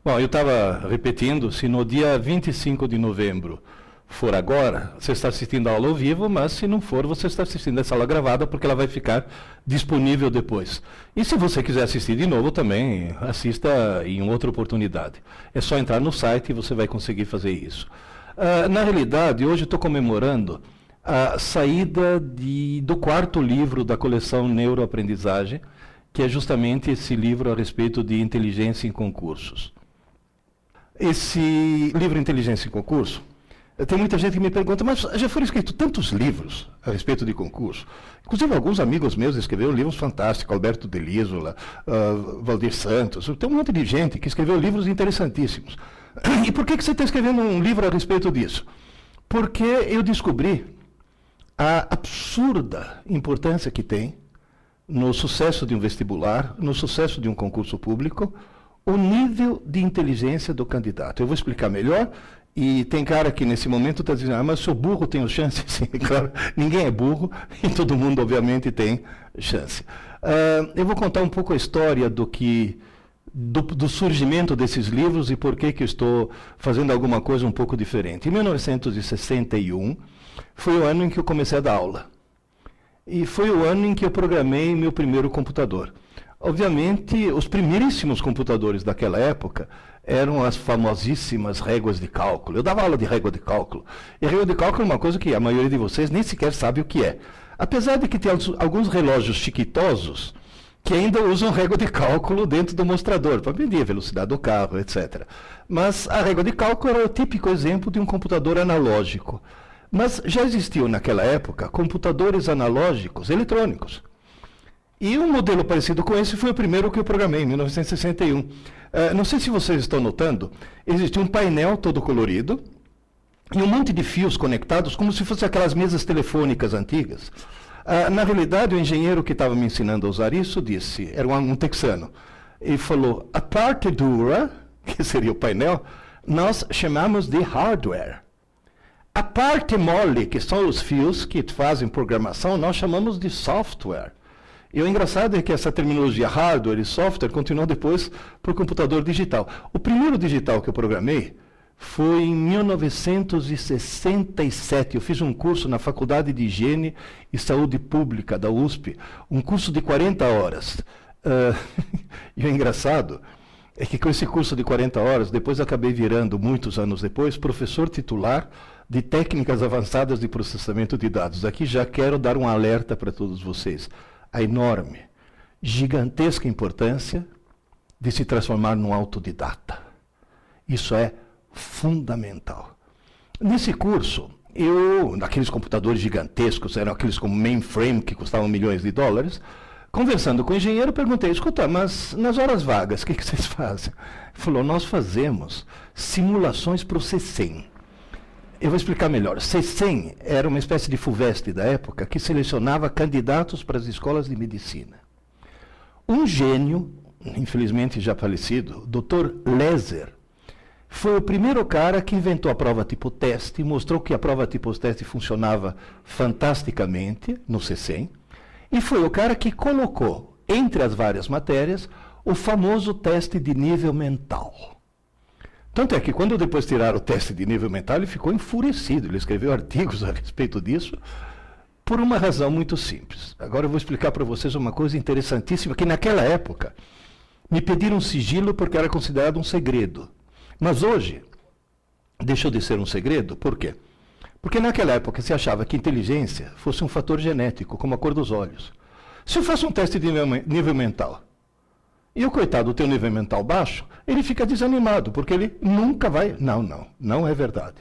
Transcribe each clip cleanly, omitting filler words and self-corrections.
Bom, eu estava repetindo, se no dia 25 de novembro for agora, você está assistindo a aula ao vivo, mas se não for, você está assistindo essa aula gravada, porque ela vai ficar disponível depois. E se você quiser assistir de novo também, assista em outra oportunidade. É só entrar no site e você vai conseguir fazer isso. Na realidade, hoje eu estou comemorando a saída do quarto livro da coleção Neuroaprendizagem, que é justamente esse livro a respeito de inteligência em concursos. Esse livro Inteligência em Concurso, tem muita gente que me pergunta, mas já foram escritos tantos livros a respeito de concurso? Inclusive, alguns amigos meus escreveram livros fantásticos, Alberto de Lísola, Valdir Santos, tem um monte de gente que escreveu livros interessantíssimos. E por que você está escrevendo um livro a respeito disso? Porque eu descobri a absurda importância que tem no sucesso de um vestibular, no sucesso de um concurso público, o nível de inteligência do candidato. Eu vou explicar melhor, e tem cara que nesse momento está dizendo, mas sou burro, tenho chance? Sim, claro, ninguém é burro, e todo mundo, obviamente, tem chance. Eu vou contar um pouco a história do surgimento desses livros e por que eu estou fazendo alguma coisa um pouco diferente. Em 1961, foi o ano em que eu comecei a dar aula. E foi o ano em que eu programei meu primeiro computador. Obviamente, os primeiríssimos computadores daquela época eram as famosíssimas réguas de cálculo. Eu dava aula de régua de cálculo. E régua de cálculo é uma coisa que a maioria de vocês nem sequer sabe o que é. Apesar de que tem alguns relógios chiquitosos que ainda usam régua de cálculo dentro do mostrador, para medir a velocidade do carro, etc. Mas a régua de cálculo era o típico exemplo de um computador analógico. Mas já existiam naquela época computadores analógicos eletrônicos. E um modelo parecido com esse foi o primeiro que eu programei, em 1961. Não sei se vocês estão notando, existia um painel todo colorido e um monte de fios conectados, como se fossem aquelas mesas telefônicas antigas. Na realidade, o engenheiro que estava me ensinando a usar isso disse, era um texano, e falou, a parte dura, que seria o painel, nós chamamos de hardware. A parte mole, que são os fios que fazem programação, nós chamamos de software. E o engraçado é que essa terminologia hardware e software continuou depois para o computador digital. O primeiro digital que eu programei foi em 1967. Eu fiz um curso na Faculdade de Higiene e Saúde Pública da USP, um curso de 40 horas. E o engraçado é que com esse curso de 40 horas, depois acabei virando, muitos anos depois, professor titular de técnicas avançadas de processamento de dados. Aqui já quero dar um alerta para todos vocês. A enorme, gigantesca importância de se transformar num autodidata. Isso é fundamental. Nesse curso, naqueles computadores gigantescos, eram aqueles como mainframe, que custavam milhões de dólares, conversando com o engenheiro, perguntei, escuta, mas nas horas vagas, o que vocês fazem? Ele falou, nós fazemos simulações para o C100. Eu vou explicar melhor. C100 era uma espécie de FUVEST da época que selecionava candidatos para as escolas de medicina. Um gênio, infelizmente já falecido, Dr. Leser, foi o primeiro cara que inventou a prova tipo teste, mostrou que a prova tipo teste funcionava fantasticamente no C100, e foi o cara que colocou, entre as várias matérias, o famoso teste de nível mental. Tanto é que quando depois tiraram o teste de nível mental, ele ficou enfurecido. Ele escreveu artigos a respeito disso, por uma razão muito simples. Agora eu vou explicar para vocês uma coisa interessantíssima, que naquela época me pediram sigilo porque era considerado um segredo. Mas hoje, deixou de ser um segredo, por quê? Porque naquela época se achava que inteligência fosse um fator genético, como a cor dos olhos. Se eu faço um teste de nível mental, e o coitado tem um nível mental baixo, ele fica desanimado, porque ele nunca vai... Não é verdade.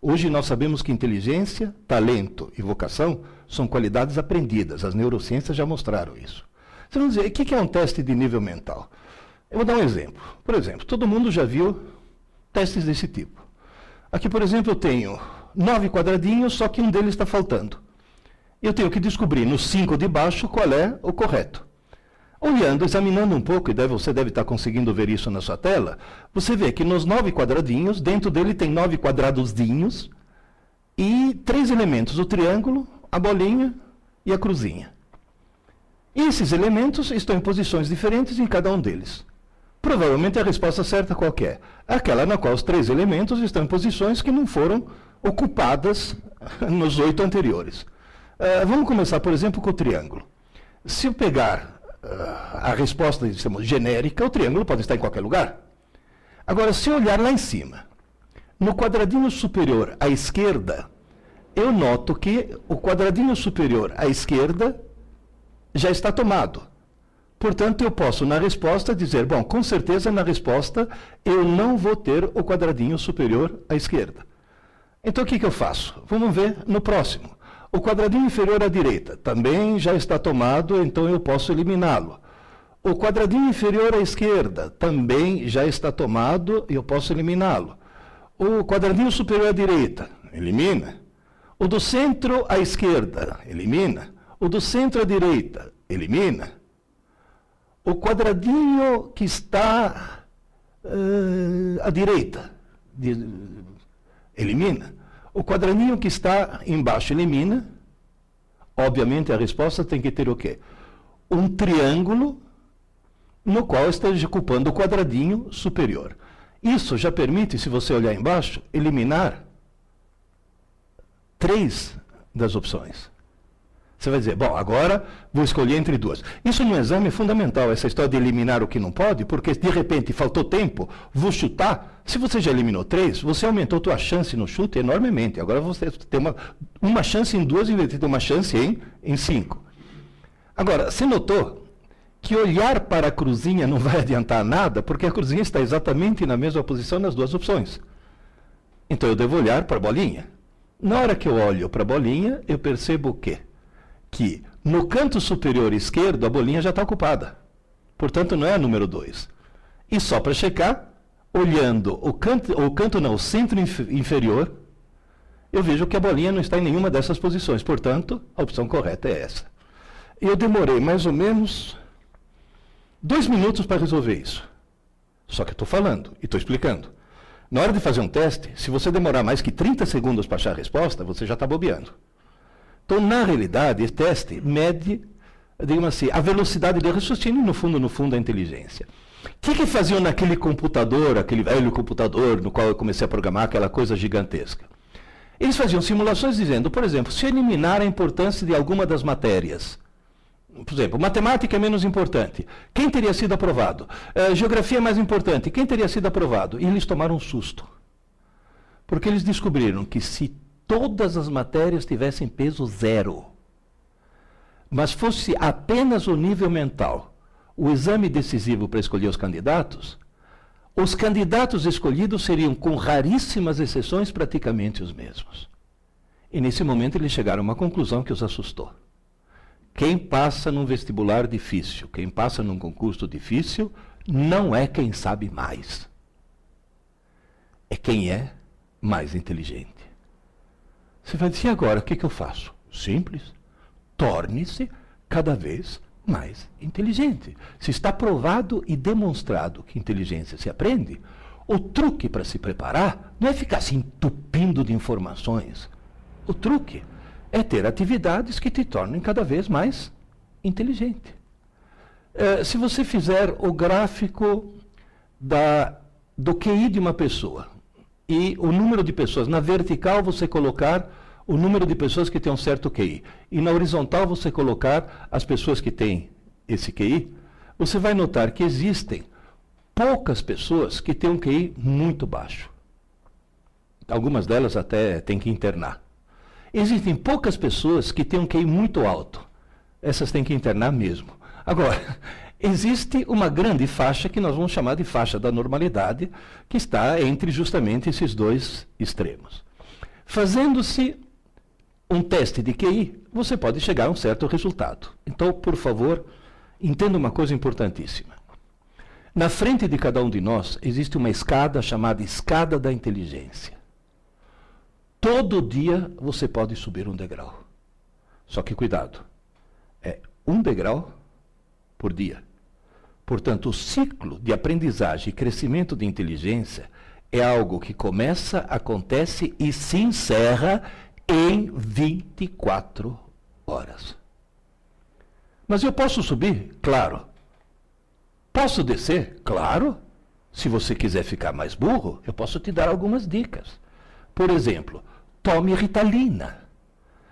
Hoje nós sabemos que inteligência, talento e vocação são qualidades aprendidas. As neurociências já mostraram isso. Você vai dizer, o que é um teste de nível mental? Eu vou dar um exemplo. Por exemplo, todo mundo já viu testes desse tipo. Aqui, por exemplo, eu tenho 9 quadradinhos, só que um deles está faltando. Eu tenho que descobrir nos 5 de baixo qual é o correto. Olhando, examinando um pouco, e você deve estar conseguindo ver isso na sua tela, você vê que nos 9 quadradinhos, dentro dele tem 9 quadradozinhos e 3 elementos, o triângulo, a bolinha e a cruzinha. E esses elementos estão em posições diferentes em cada um deles. Provavelmente a resposta certa qual que é? Aquela na qual os 3 elementos estão em posições que não foram ocupadas nos 8 anteriores. Vamos começar, por exemplo, com o triângulo. Se eu pegar a resposta, digamos, genérica, o triângulo pode estar em qualquer lugar. Agora, se eu olhar lá em cima, no quadradinho superior à esquerda, eu noto que o quadradinho superior à esquerda já está tomado. Portanto, eu posso, na resposta, dizer, bom, com certeza, na resposta, eu não vou ter o quadradinho superior à esquerda. Então, o que eu faço? Vamos ver no próximo. O quadradinho inferior à direita também já está tomado, então eu posso eliminá-lo. O quadradinho inferior à esquerda também já está tomado, e eu posso eliminá-lo. O quadradinho superior à direita, elimina. O do centro à esquerda, elimina. O do centro à direita, elimina. O quadradinho que está à direita, elimina. O quadradinho que está embaixo, elimina. Obviamente, a resposta tem que ter o quê? Um triângulo no qual esteja ocupando o quadradinho superior. Isso já permite, se você olhar embaixo, eliminar 3 das opções. Você vai dizer, bom, agora vou escolher entre 2. Isso no exame é fundamental, essa história de eliminar o que não pode, porque de repente faltou tempo, vou chutar. Se você já eliminou 3, você aumentou a tua chance no chute enormemente. Agora você tem uma chance em 2 em vez de ter uma chance em 5. Agora, você notou que olhar para a cruzinha não vai adiantar nada, porque a cruzinha está exatamente na mesma posição nas 2 opções. Então eu devo olhar para a bolinha. Na hora que eu olho para a bolinha, eu percebo o quê? Que no canto superior esquerdo a bolinha já está ocupada. Portanto, não é a número 2. E só para checar, olhando o centro inferior, eu vejo que a bolinha não está em nenhuma dessas posições. Portanto, a opção correta é essa. Eu demorei mais ou menos 2 minutos para resolver isso. Só que eu estou falando e estou explicando. Na hora de fazer um teste, se você demorar mais que 30 segundos para achar a resposta, você já está bobeando. Então, na realidade, esse teste mede, digamos assim, a velocidade de raciocínio e, no fundo, a inteligência. O que faziam naquele computador, aquele velho computador no qual eu comecei a programar aquela coisa gigantesca? Eles faziam simulações dizendo, por exemplo, se eliminar a importância de alguma das matérias, por exemplo, matemática é menos importante, quem teria sido aprovado? Geografia é mais importante, quem teria sido aprovado? E eles tomaram um susto. Porque eles descobriram que se todas as matérias tivessem peso 0, mas fosse apenas o nível mental, o exame decisivo para escolher os candidatos escolhidos seriam, com raríssimas exceções, praticamente os mesmos. E nesse momento eles chegaram a uma conclusão que os assustou. Quem passa num vestibular difícil, quem passa num concurso difícil, não é quem sabe mais. É quem é mais inteligente. Você vai dizer, agora, o que eu faço? Simples. Torne-se cada vez mais inteligente. Se está provado e demonstrado que inteligência se aprende, o truque para se preparar não é ficar se entupindo de informações. O truque é ter atividades que te tornem cada vez mais inteligente. Se você fizer o gráfico do QI de uma pessoa, e o número de pessoas, na vertical você colocar o número de pessoas que têm um certo QI, e na horizontal você colocar as pessoas que têm esse QI, você vai notar que existem poucas pessoas que têm um QI muito baixo. Algumas delas até têm que internar. Existem poucas pessoas que têm um QI muito alto. Essas têm que internar mesmo. Agora, existe uma grande faixa que nós vamos chamar de faixa da normalidade, que está entre justamente esses 2 extremos. Fazendo-se um teste de QI, você pode chegar a um certo resultado. Então, por favor, entenda uma coisa importantíssima. Na frente de cada um de nós existe uma escada chamada escada da inteligência. Todo dia você pode subir um degrau. Só que cuidado, é um degrau por dia. Portanto, o ciclo de aprendizagem e crescimento de inteligência é algo que começa, acontece e se encerra em 24 horas. Mas eu posso subir? Claro. Posso descer? Claro. Se você quiser ficar mais burro, eu posso te dar algumas dicas. Por exemplo, tome Ritalina.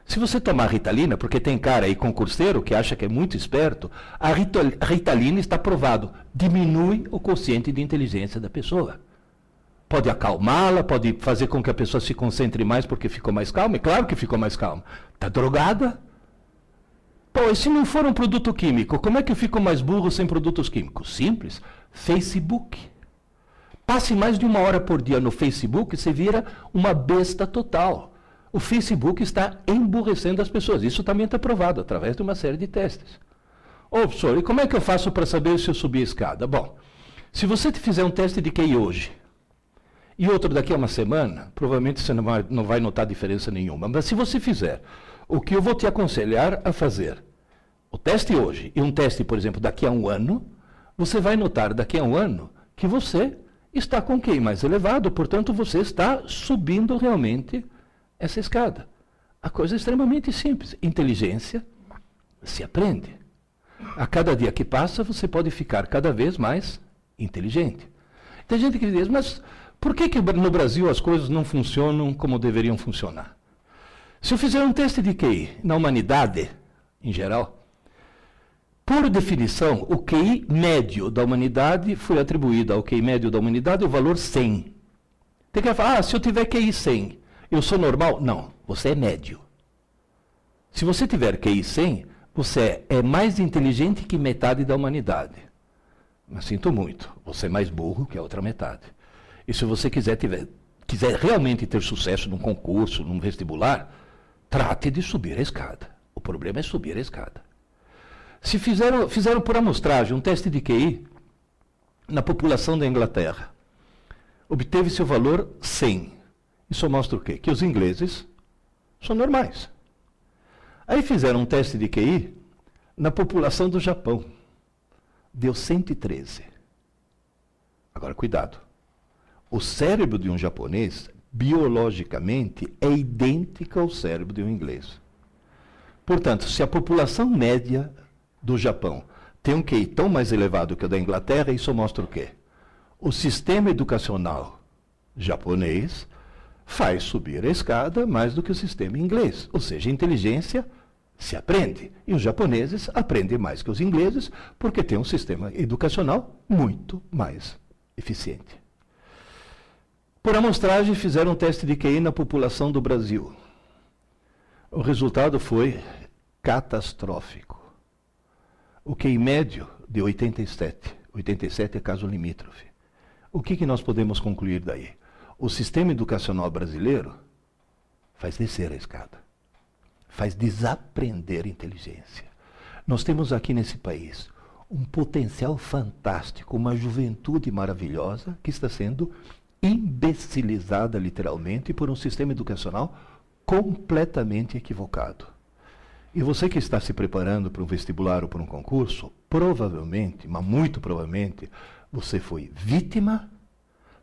Se você tomar Ritalina, porque tem cara aí concurseiro que acha que é muito esperto, a Ritalina está provado, diminui o quociente de inteligência da pessoa. Pode acalmá-la, pode fazer com que a pessoa se concentre mais porque ficou mais calma, é claro que ficou mais calma. Está drogada? Pô, e se não for um produto químico, como é que eu fico mais burro sem produtos químicos? Simples, Facebook. Passe mais de 1 hora por dia no Facebook, você vira uma besta total. O Facebook está emburrecendo as pessoas. Isso também está provado através de uma série de testes. Ô, professor, e como é que eu faço para saber se eu subi a escada? Bom, se você fizer um teste de QI hoje e outro daqui a uma semana, provavelmente você não vai notar diferença nenhuma. Mas se você fizer o que eu vou te aconselhar a fazer, o teste hoje e um teste, por exemplo, daqui a 1 ano, você vai notar daqui a 1 ano que você está com QI mais elevado, portanto, você está subindo realmente essa escada. A coisa é extremamente simples. Inteligência se aprende. A cada dia que passa, você pode ficar cada vez mais inteligente. Tem gente que diz, mas por que no Brasil as coisas não funcionam como deveriam funcionar? Se eu fizer um teste de QI na humanidade, em geral, por definição, o QI médio da humanidade foi atribuído ao QI médio da humanidade o valor 100. Tem que falar, se eu tiver QI 100, eu sou normal? Não, você é médio. Se você tiver QI 100, você é mais inteligente que metade da humanidade. Mas sinto muito, você é mais burro que a outra metade. E se você quiser realmente ter sucesso num concurso, num vestibular, trate de subir a escada. O problema é subir a escada. Se fizeram por amostragem um teste de QI na população da Inglaterra, obteve seu valor 100. Isso mostra o quê? Que os ingleses são normais. Aí fizeram um teste de QI na população do Japão. Deu 113. Agora, cuidado. O cérebro de um japonês, biologicamente, é idêntico ao cérebro de um inglês. Portanto, se a população média do Japão tem um QI tão mais elevado que o da Inglaterra, isso mostra o quê? O sistema educacional japonês faz subir a escada mais do que o sistema inglês. Ou seja, a inteligência se aprende. E os japoneses aprendem mais que os ingleses porque têm um sistema educacional muito mais eficiente. Por amostragem, fizeram um teste de QI na população do Brasil. O resultado foi catastrófico. O QI médio de 87. 87 é caso limítrofe. O que nós podemos concluir daí? O sistema educacional brasileiro faz descer a escada, faz desaprender inteligência. Nós temos aqui nesse país um potencial fantástico, uma juventude maravilhosa que está sendo imbecilizada literalmente por um sistema educacional completamente equivocado. E você que está se preparando para um vestibular ou para um concurso, provavelmente, mas muito provavelmente, você foi vítima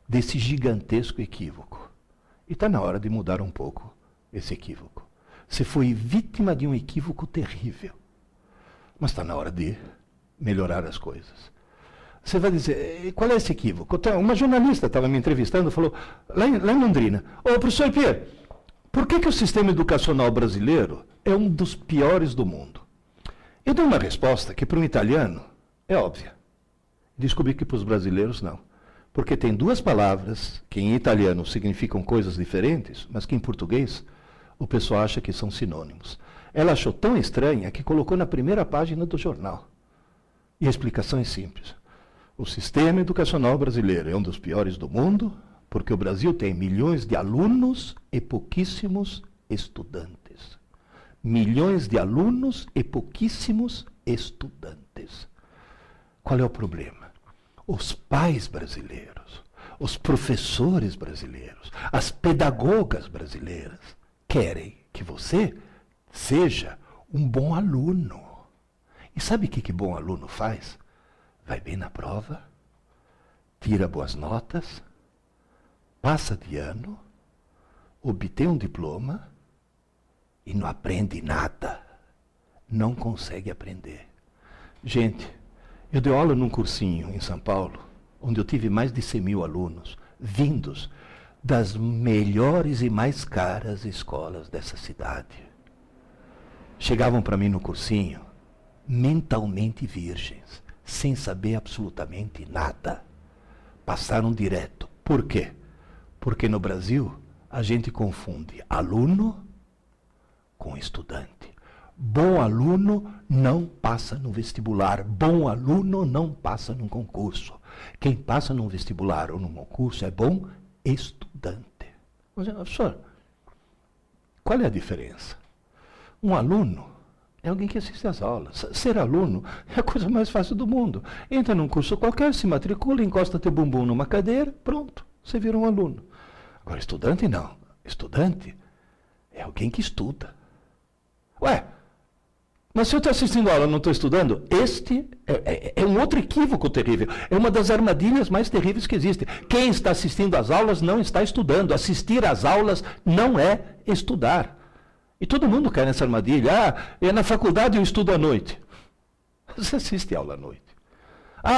desse gigantesco equívoco. E está na hora de mudar um pouco esse equívoco. Você foi vítima de um equívoco terrível. Mas está na hora de melhorar as coisas. Você vai dizer, qual é esse equívoco? Uma jornalista estava me entrevistando e falou, lá em Londrina, ô professor Pierre, por que o sistema educacional brasileiro é um dos piores do mundo? Eu dei uma resposta que para um italiano é óbvia. Descobri que para os brasileiros não. Porque tem duas palavras que em italiano significam coisas diferentes, mas que em português o pessoal acha que são sinônimos. Ela achou tão estranha que colocou na primeira página do jornal. E a explicação é simples. O sistema educacional brasileiro é um dos piores do mundo, porque o Brasil tem milhões de alunos e pouquíssimos estudantes. Milhões de alunos e pouquíssimos estudantes. Qual é o problema? Os pais brasileiros, os professores brasileiros, as pedagogas brasileiras querem que você seja um bom aluno. E sabe o que bom aluno faz? Vai bem na prova, tira boas notas, passa de ano, obtém um diploma e não aprende nada. Não consegue aprender. Gente, Eu dei aula num cursinho em São Paulo, onde eu tive mais de 100 mil alunos, vindos das melhores e mais caras escolas dessa cidade. Chegavam para mim no cursinho, mentalmente virgens, sem saber absolutamente nada. Passaram direto. Por quê? Porque no Brasil a gente confunde aluno com estudante. Bom aluno não passa no vestibular. Bom aluno não passa num concurso. Quem passa num vestibular ou num concurso é bom estudante. Mas, professor, qual é a diferença? Um aluno é alguém que assiste às aulas. Ser aluno é a coisa mais fácil do mundo. Entra num curso qualquer, se matricula, encosta teu bumbum numa cadeira, pronto, você vira um aluno. Agora, estudante não. Estudante é alguém que estuda. Ué, mas se eu estou assistindo a aula e não estou estudando, este é um outro equívoco terrível. É uma das armadilhas mais terríveis que existe. Quem está assistindo às aulas não está estudando. Assistir às aulas não é estudar. E todo mundo cai nessa armadilha. Na faculdade eu estudo à noite. Você assiste aula à noite.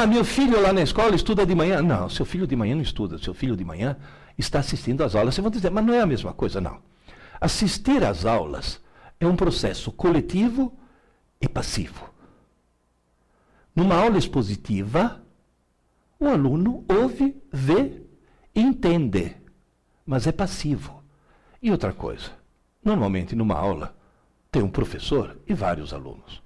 Meu filho lá na escola estuda de manhã. Não, seu filho de manhã não estuda. Seu filho de manhã está assistindo às aulas. Vocês vão dizer, mas não é a mesma coisa, não. Assistir às aulas é um processo coletivo e passivo. Numa aula expositiva, o aluno ouve, vê e entende, mas é passivo. E outra coisa, normalmente numa aula tem um professor e vários alunos.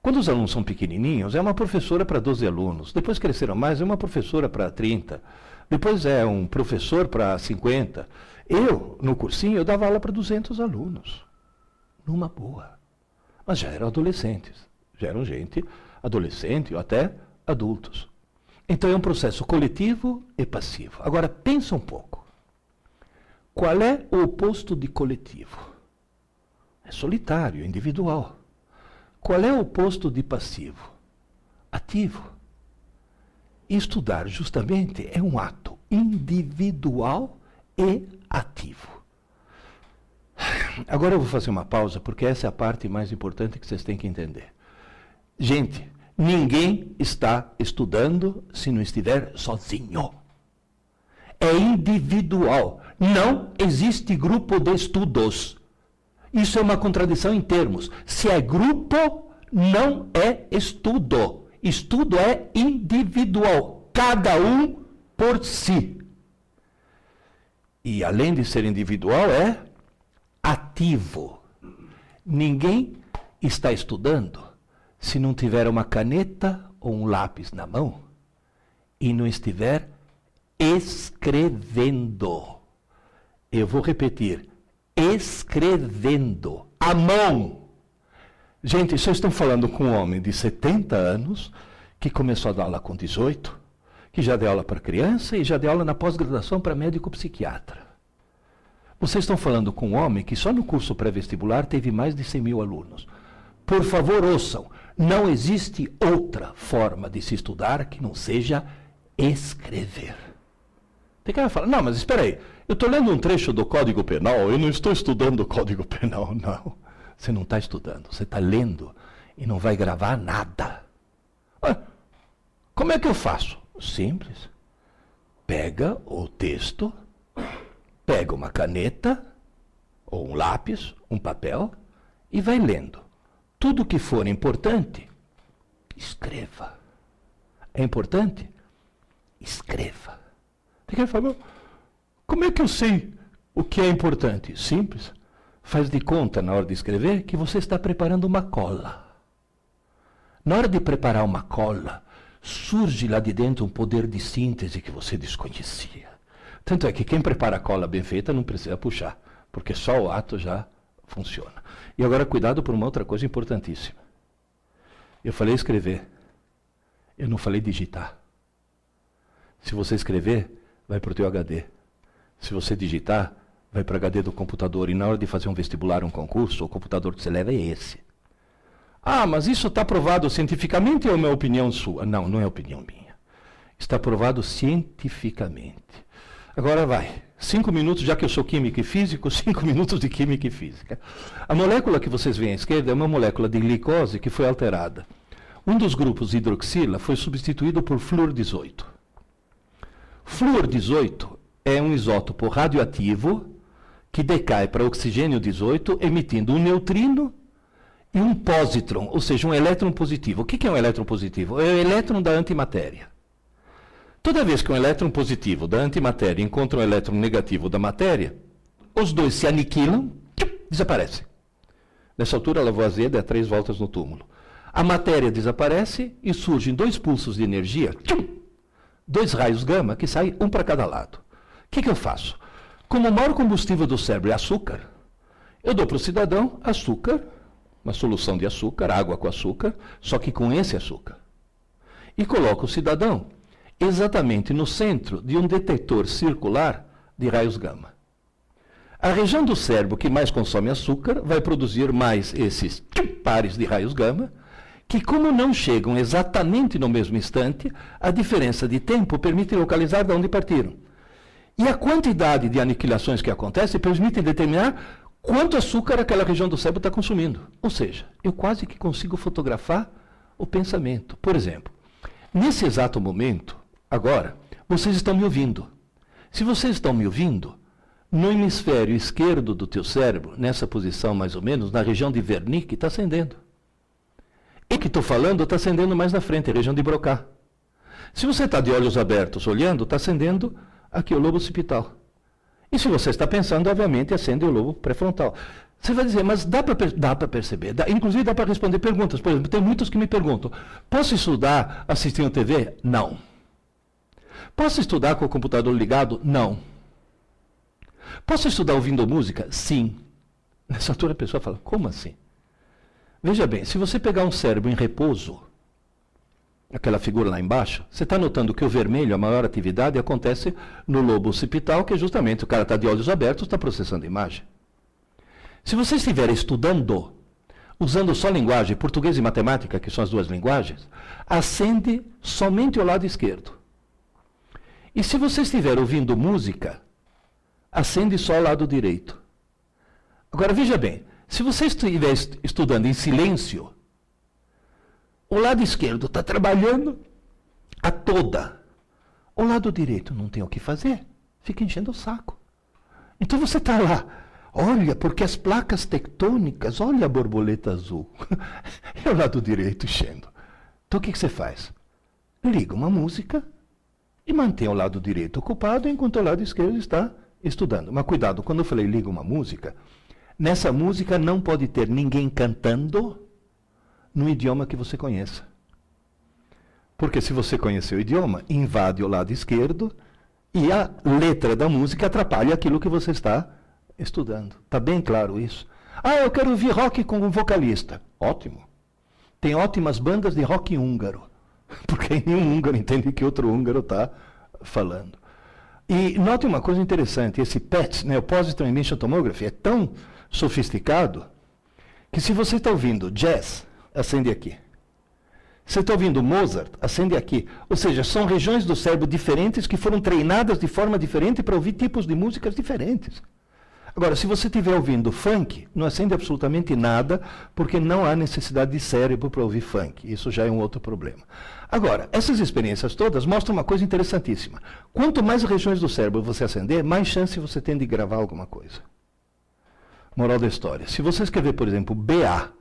Quando os alunos são pequenininhos, é uma professora para 12 alunos. Depois cresceram mais, é uma professora para 30. Depois é um professor para 50. Eu, no cursinho, eu dava aula para 200 alunos. Numa boa. Mas já eram adolescentes. Já eram gente adolescente ou até adultos. Então é um processo coletivo e passivo. Agora, pensa um pouco. Qual é o oposto de coletivo? É solitário, individual. Qual é o oposto de passivo? Ativo. Estudar, justamente, é um ato individual e ativo. Agora eu vou fazer uma pausa, porque essa é a parte mais importante que vocês têm que entender. Gente, ninguém está estudando se não estiver sozinho. É individual. Não existe grupo de estudos. Isso é uma contradição em termos. Se é grupo, não é estudo. Estudo é individual. Cada um por si. E além de ser individual, é ativo. Ninguém está estudando se não tiver uma caneta ou um lápis na mão e não estiver escrevendo. Eu vou repetir. Escrevendo. À mão. Gente, vocês estão falando com um homem de 70 anos que começou a dar aula com 18, que já deu aula para criança e já deu aula na pós-graduação para médico psiquiatra. Vocês estão falando com um homem que só no curso pré-vestibular teve mais de 100 mil alunos. Por favor, ouçam. Não existe outra forma de se estudar que não seja escrever. Tem cara que fala, não, mas espera aí. Eu estou lendo um trecho do Código Penal, eu não estou estudando o Código Penal, não. Você não está estudando, você está lendo e não vai gravar nada. Como é que eu faço? Simples. Pega o texto, pega uma caneta, ou um lápis, um papel, e vai lendo. Tudo que for importante, escreva. É importante? Escreva. Tem que falar, como é que eu sei o que é importante? Simples. Faz de conta, na hora de escrever, que você está preparando uma cola. Na hora de preparar uma cola, surge lá de dentro um poder de síntese que você desconhecia. Tanto é que quem prepara a cola bem feita não precisa puxar, porque só o ato já funciona. E agora, cuidado por uma outra coisa importantíssima. Eu falei escrever, eu não falei digitar. Se você escrever, vai para o teu HD. Se você digitar, vai para o HD do computador. E na hora de fazer um vestibular, um concurso, o computador que você leva é esse. Mas isso está provado cientificamente ou é uma opinião sua? Não, não é opinião minha. Está provado cientificamente. Agora vai. 5 minutos, já que eu sou químico e físico, 5 minutos de química e física. A molécula que vocês veem à esquerda é uma molécula de glicose que foi alterada. Um dos grupos hidroxila foi substituído por flúor 18. Flúor 18 é um isótopo radioativo que decai para oxigênio 18, emitindo um neutrino e um pósitron, ou seja, um elétron positivo. O que é um elétron positivo? É o elétron da antimatéria. Toda vez que um elétron positivo da antimatéria encontra um elétron negativo da matéria, os dois se aniquilam, desaparecem. Nessa altura, a Lavoisier dá 3 voltas no túmulo. A matéria desaparece e surgem 2 pulsos de energia, 2 raios gama que saem um para cada lado. O que eu faço? Como o maior combustível do cérebro é açúcar, eu dou para o cidadão açúcar, uma solução de açúcar, água com açúcar, só que com esse açúcar. E coloco o cidadão exatamente no centro de um detector circular de raios gama. A região do cérebro que mais consome açúcar vai produzir mais esses pares de raios gama, que, como não chegam exatamente no mesmo instante, a diferença de tempo permite localizar de onde partiram. E a quantidade de aniquilações que acontece permite determinar quanto açúcar aquela região do cérebro está consumindo. Ou seja, eu quase que consigo fotografar o pensamento. Por exemplo, nesse exato momento, agora, vocês estão me ouvindo. Se vocês estão me ouvindo, no hemisfério esquerdo do teu cérebro, nessa posição mais ou menos, na região de Wernicke, está acendendo. E que estou falando está acendendo mais na frente, a região de Broca. Se você está de olhos abertos olhando, está acendendo aqui o lobo occipital. E se você está pensando, obviamente, acende o lobo pré-frontal. Você vai dizer, mas dá para perceber, inclusive dá para responder perguntas. Por exemplo, tem muitos que me perguntam, posso estudar assistindo TV? Não. Posso estudar com o computador ligado? Não. Posso estudar ouvindo música? Sim. Nessa altura a pessoa fala, como assim? Veja bem, se você pegar um cérebro em repouso, aquela figura lá embaixo, você está notando que o vermelho, a maior atividade, acontece no lobo occipital, que é justamente o cara está de olhos abertos, está processando a imagem. Se você estiver estudando, usando só linguagem, português e matemática, que são as 2 linguagens, acende somente o lado esquerdo. E se você estiver ouvindo música, acende só o lado direito. Agora, veja bem, se você estiver estudando em silêncio, o lado esquerdo está trabalhando a toda. O lado direito não tem o que fazer, fica enchendo o saco. Então você está lá, olha, porque as placas tectônicas, olha a borboleta azul. É o lado direito enchendo. Então o que você faz? Liga uma música e mantém o lado direito ocupado enquanto o lado esquerdo está estudando. Mas cuidado, quando eu falei liga uma música, nessa música não pode ter ninguém cantando no idioma que você conheça. Porque se você conhecer o idioma, invade o lado esquerdo e a letra da música atrapalha aquilo que você está estudando. Está bem claro isso? Ah, eu quero ouvir rock com um vocalista. Ótimo. Tem ótimas bandas de rock húngaro. Porque nenhum húngaro entende que outro húngaro está falando. E note uma coisa interessante, esse PET, né, o Positron Emission Tomography, é tão sofisticado que se você está ouvindo jazz, acende aqui. Se você está ouvindo Mozart, acende aqui. Ou seja, são regiões do cérebro diferentes que foram treinadas de forma diferente para ouvir tipos de músicas diferentes. Agora, se você estiver ouvindo funk, não acende absolutamente nada, porque não há necessidade de cérebro para ouvir funk. Isso já é um outro problema. Agora, essas experiências todas mostram uma coisa interessantíssima. Quanto mais regiões do cérebro você acender, mais chance você tem de gravar alguma coisa. Moral da história. Se você escrever, por exemplo, BA,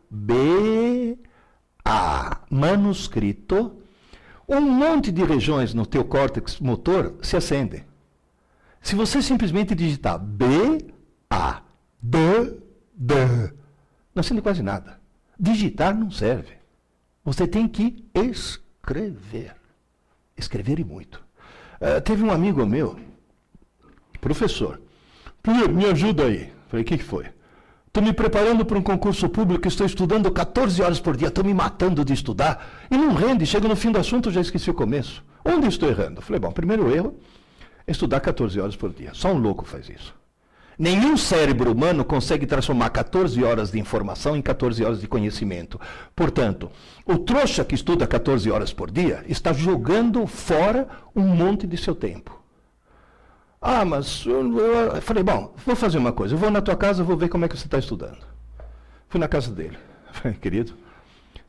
manuscrito, um monte de regiões no teu córtex motor se acendem. Se você simplesmente digitar não acende quase nada. Digitar não serve. Você tem que escrever. Escrever e muito. Teve um amigo meu, professor. Me ajuda aí. Falei, o que foi? Estou me preparando para um concurso público, estou estudando 14 horas por dia, estou me matando de estudar, e não rende, chega no fim do assunto, já esqueci o começo. Onde estou errando? Falei, bom, primeiro erro é estudar 14 horas por dia. Só um louco faz isso. Nenhum cérebro humano consegue transformar 14 horas de informação em 14 horas de conhecimento. Portanto, o trouxa que estuda 14 horas por dia está jogando fora um monte de seu tempo. Ah, mas eu falei, bom, vou fazer uma coisa, eu vou na tua casa, vou ver como é que você está estudando. Fui na casa dele. Falei, querido,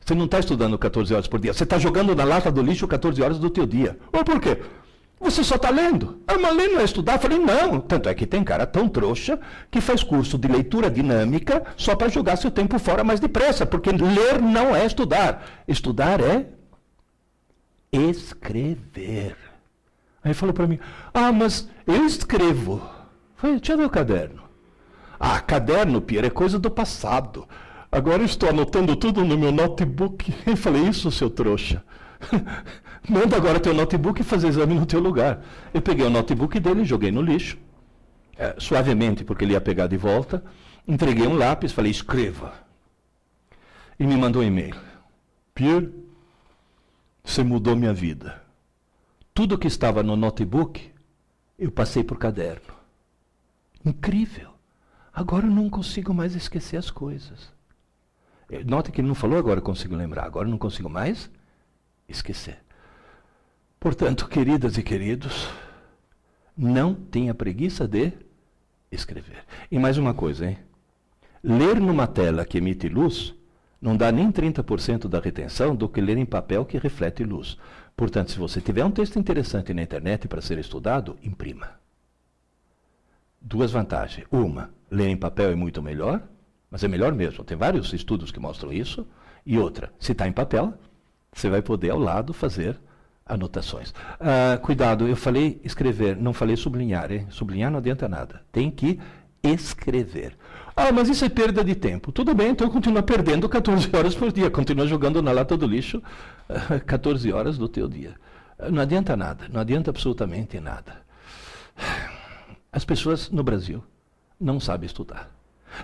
Você não está estudando 14 horas por dia. Você está jogando na lata do lixo 14 horas do teu dia. Ou por quê? Você só está lendo. Ah, mas ler não é estudar? Eu falei, não. Tanto é que tem cara tão trouxa que faz curso de leitura dinâmica só para jogar seu tempo fora mais depressa. Porque ler não é estudar. Estudar é escrever. Aí falou para mim, ah, mas eu escrevo. Eu falei, deixa eu ver o caderno. Ah, caderno, Pierre, é coisa do passado. Agora eu estou anotando tudo no meu notebook. Eu falei, isso, seu trouxa. Manda agora teu notebook e fazer exame no teu lugar. Eu peguei o notebook dele, joguei no lixo, suavemente, porque ele ia pegar de volta. Entreguei um lápis, falei, escreva. E me mandou um e-mail. Pierre, você mudou minha vida. Tudo que estava no notebook, eu passei por caderno. Incrível. Agora eu não consigo mais esquecer as coisas. Note que ele não falou agora eu consigo lembrar, agora eu não consigo mais esquecer. Portanto, queridas e queridos, não tenha preguiça de escrever. E mais uma coisa, hein? Ler numa tela que emite luz não dá nem 30% da retenção do que ler em papel que reflete luz. Portanto, se você tiver um texto interessante na internet para ser estudado, imprima. Duas vantagens. Uma, ler em papel é muito melhor, mas é melhor mesmo. Tem vários estudos que mostram isso. E outra, se está em papel, você vai poder ao lado fazer anotações. Cuidado, eu falei escrever, não falei sublinhar. Hein? Sublinhar não adianta nada. Tem que escrever. Ah, mas isso é perda de tempo. Tudo bem, então continua perdendo 14 horas por dia. Continua jogando na lata do lixo 14 horas do teu dia. Não adianta nada, não adianta absolutamente nada. As pessoas no Brasil não sabem estudar.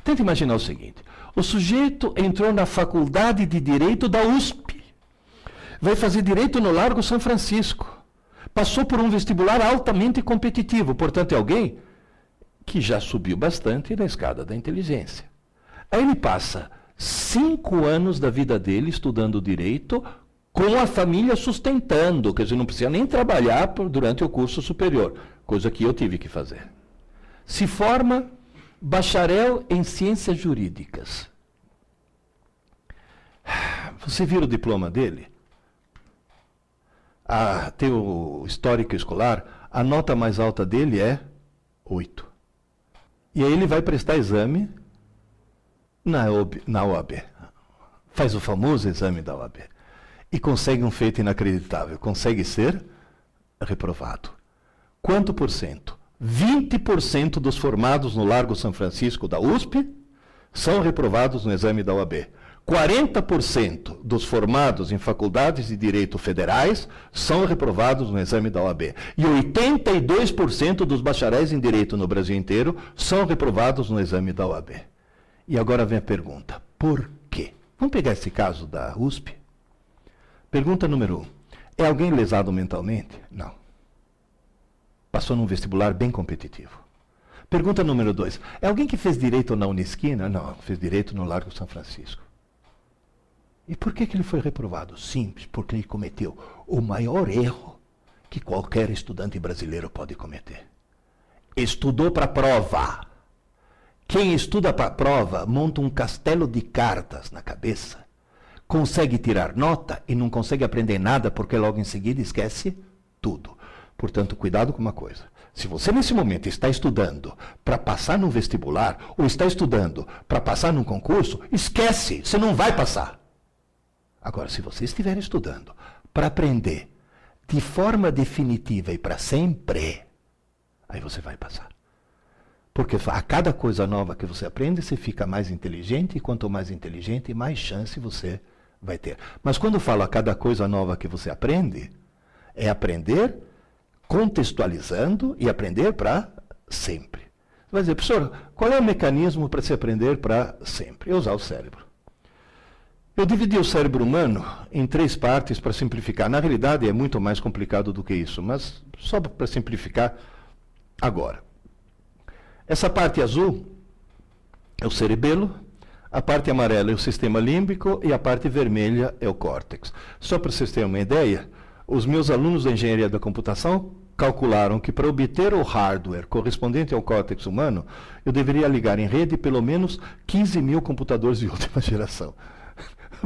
Tenta imaginar o seguinte, o sujeito entrou na faculdade de Direito da USP, vai fazer Direito no Largo São Francisco, passou por um vestibular altamente competitivo, portanto é alguém que já subiu bastante na escada da inteligência. Aí ele passa 5 anos da vida dele estudando Direito, com a família sustentando, quer dizer, não precisa nem trabalhar durante o curso superior, coisa que eu tive que fazer. Se forma bacharel em Ciências Jurídicas. Você vira o diploma dele? Tem o histórico escolar, a nota mais alta dele é 8. E aí ele vai prestar exame na OAB. Faz o famoso exame da OAB. E consegue um feito inacreditável. Consegue ser reprovado. Quanto por cento? 20% dos formados no Largo São Francisco da USP são reprovados no exame da OAB. 40% dos formados em faculdades de direito federais são reprovados no exame da OAB. E 82% dos bacharéis em direito no Brasil inteiro são reprovados no exame da OAB. E agora vem a pergunta, por quê? Vamos pegar esse caso da USP? Pergunta número 1. É alguém lesado mentalmente? Não. Passou num vestibular bem competitivo. Pergunta número 2. É alguém que fez direito na Unisquina? Não, fez direito no Largo São Francisco. E por que ele foi reprovado? Simples, porque ele cometeu o maior erro que qualquer estudante brasileiro pode cometer. Estudou para a prova. Quem estuda para a prova monta um castelo de cartas na cabeça, consegue tirar nota e não consegue aprender nada porque logo em seguida esquece tudo. Portanto, cuidado com uma coisa. Se você nesse momento está estudando para passar num vestibular ou está estudando para passar num concurso, esquece, você não vai passar. Agora, se você estiver estudando para aprender de forma definitiva e para sempre, aí você vai passar. Porque a cada coisa nova que você aprende, você fica mais inteligente, e quanto mais inteligente, mais chance você vai ter. Mas quando eu falo a cada coisa nova que você aprende, é aprender contextualizando e aprender para sempre. Você vai dizer, professor, qual é o mecanismo para se aprender para sempre? É usar o cérebro. Eu dividi o cérebro humano em 3 partes para simplificar. Na realidade é muito mais complicado do que isso, mas só para simplificar agora. Essa parte azul é o cerebelo, a parte amarela é o sistema límbico e a parte vermelha é o córtex. Só para vocês terem uma ideia, os meus alunos da engenharia da computação calcularam que para obter o hardware correspondente ao córtex humano, eu deveria ligar em rede pelo menos 15 mil computadores de última geração.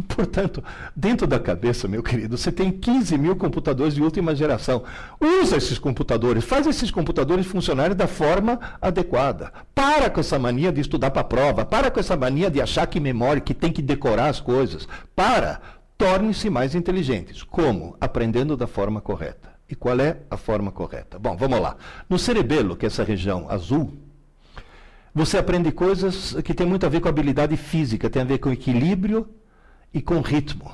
Portanto, dentro da cabeça, meu querido, você tem 15 mil computadores de última geração. Usa esses computadores, faz esses computadores funcionarem da forma adequada. Para com essa mania de estudar para a prova, para com essa mania de achar que memória, que tem que decorar as coisas. Torne-se mais inteligentes. Como? Aprendendo da forma correta. E qual é a forma correta? Bom, vamos lá. No cerebelo, que é essa região azul, você aprende coisas que têm muito a ver com habilidade física, tem a ver com equilíbrio e com ritmo.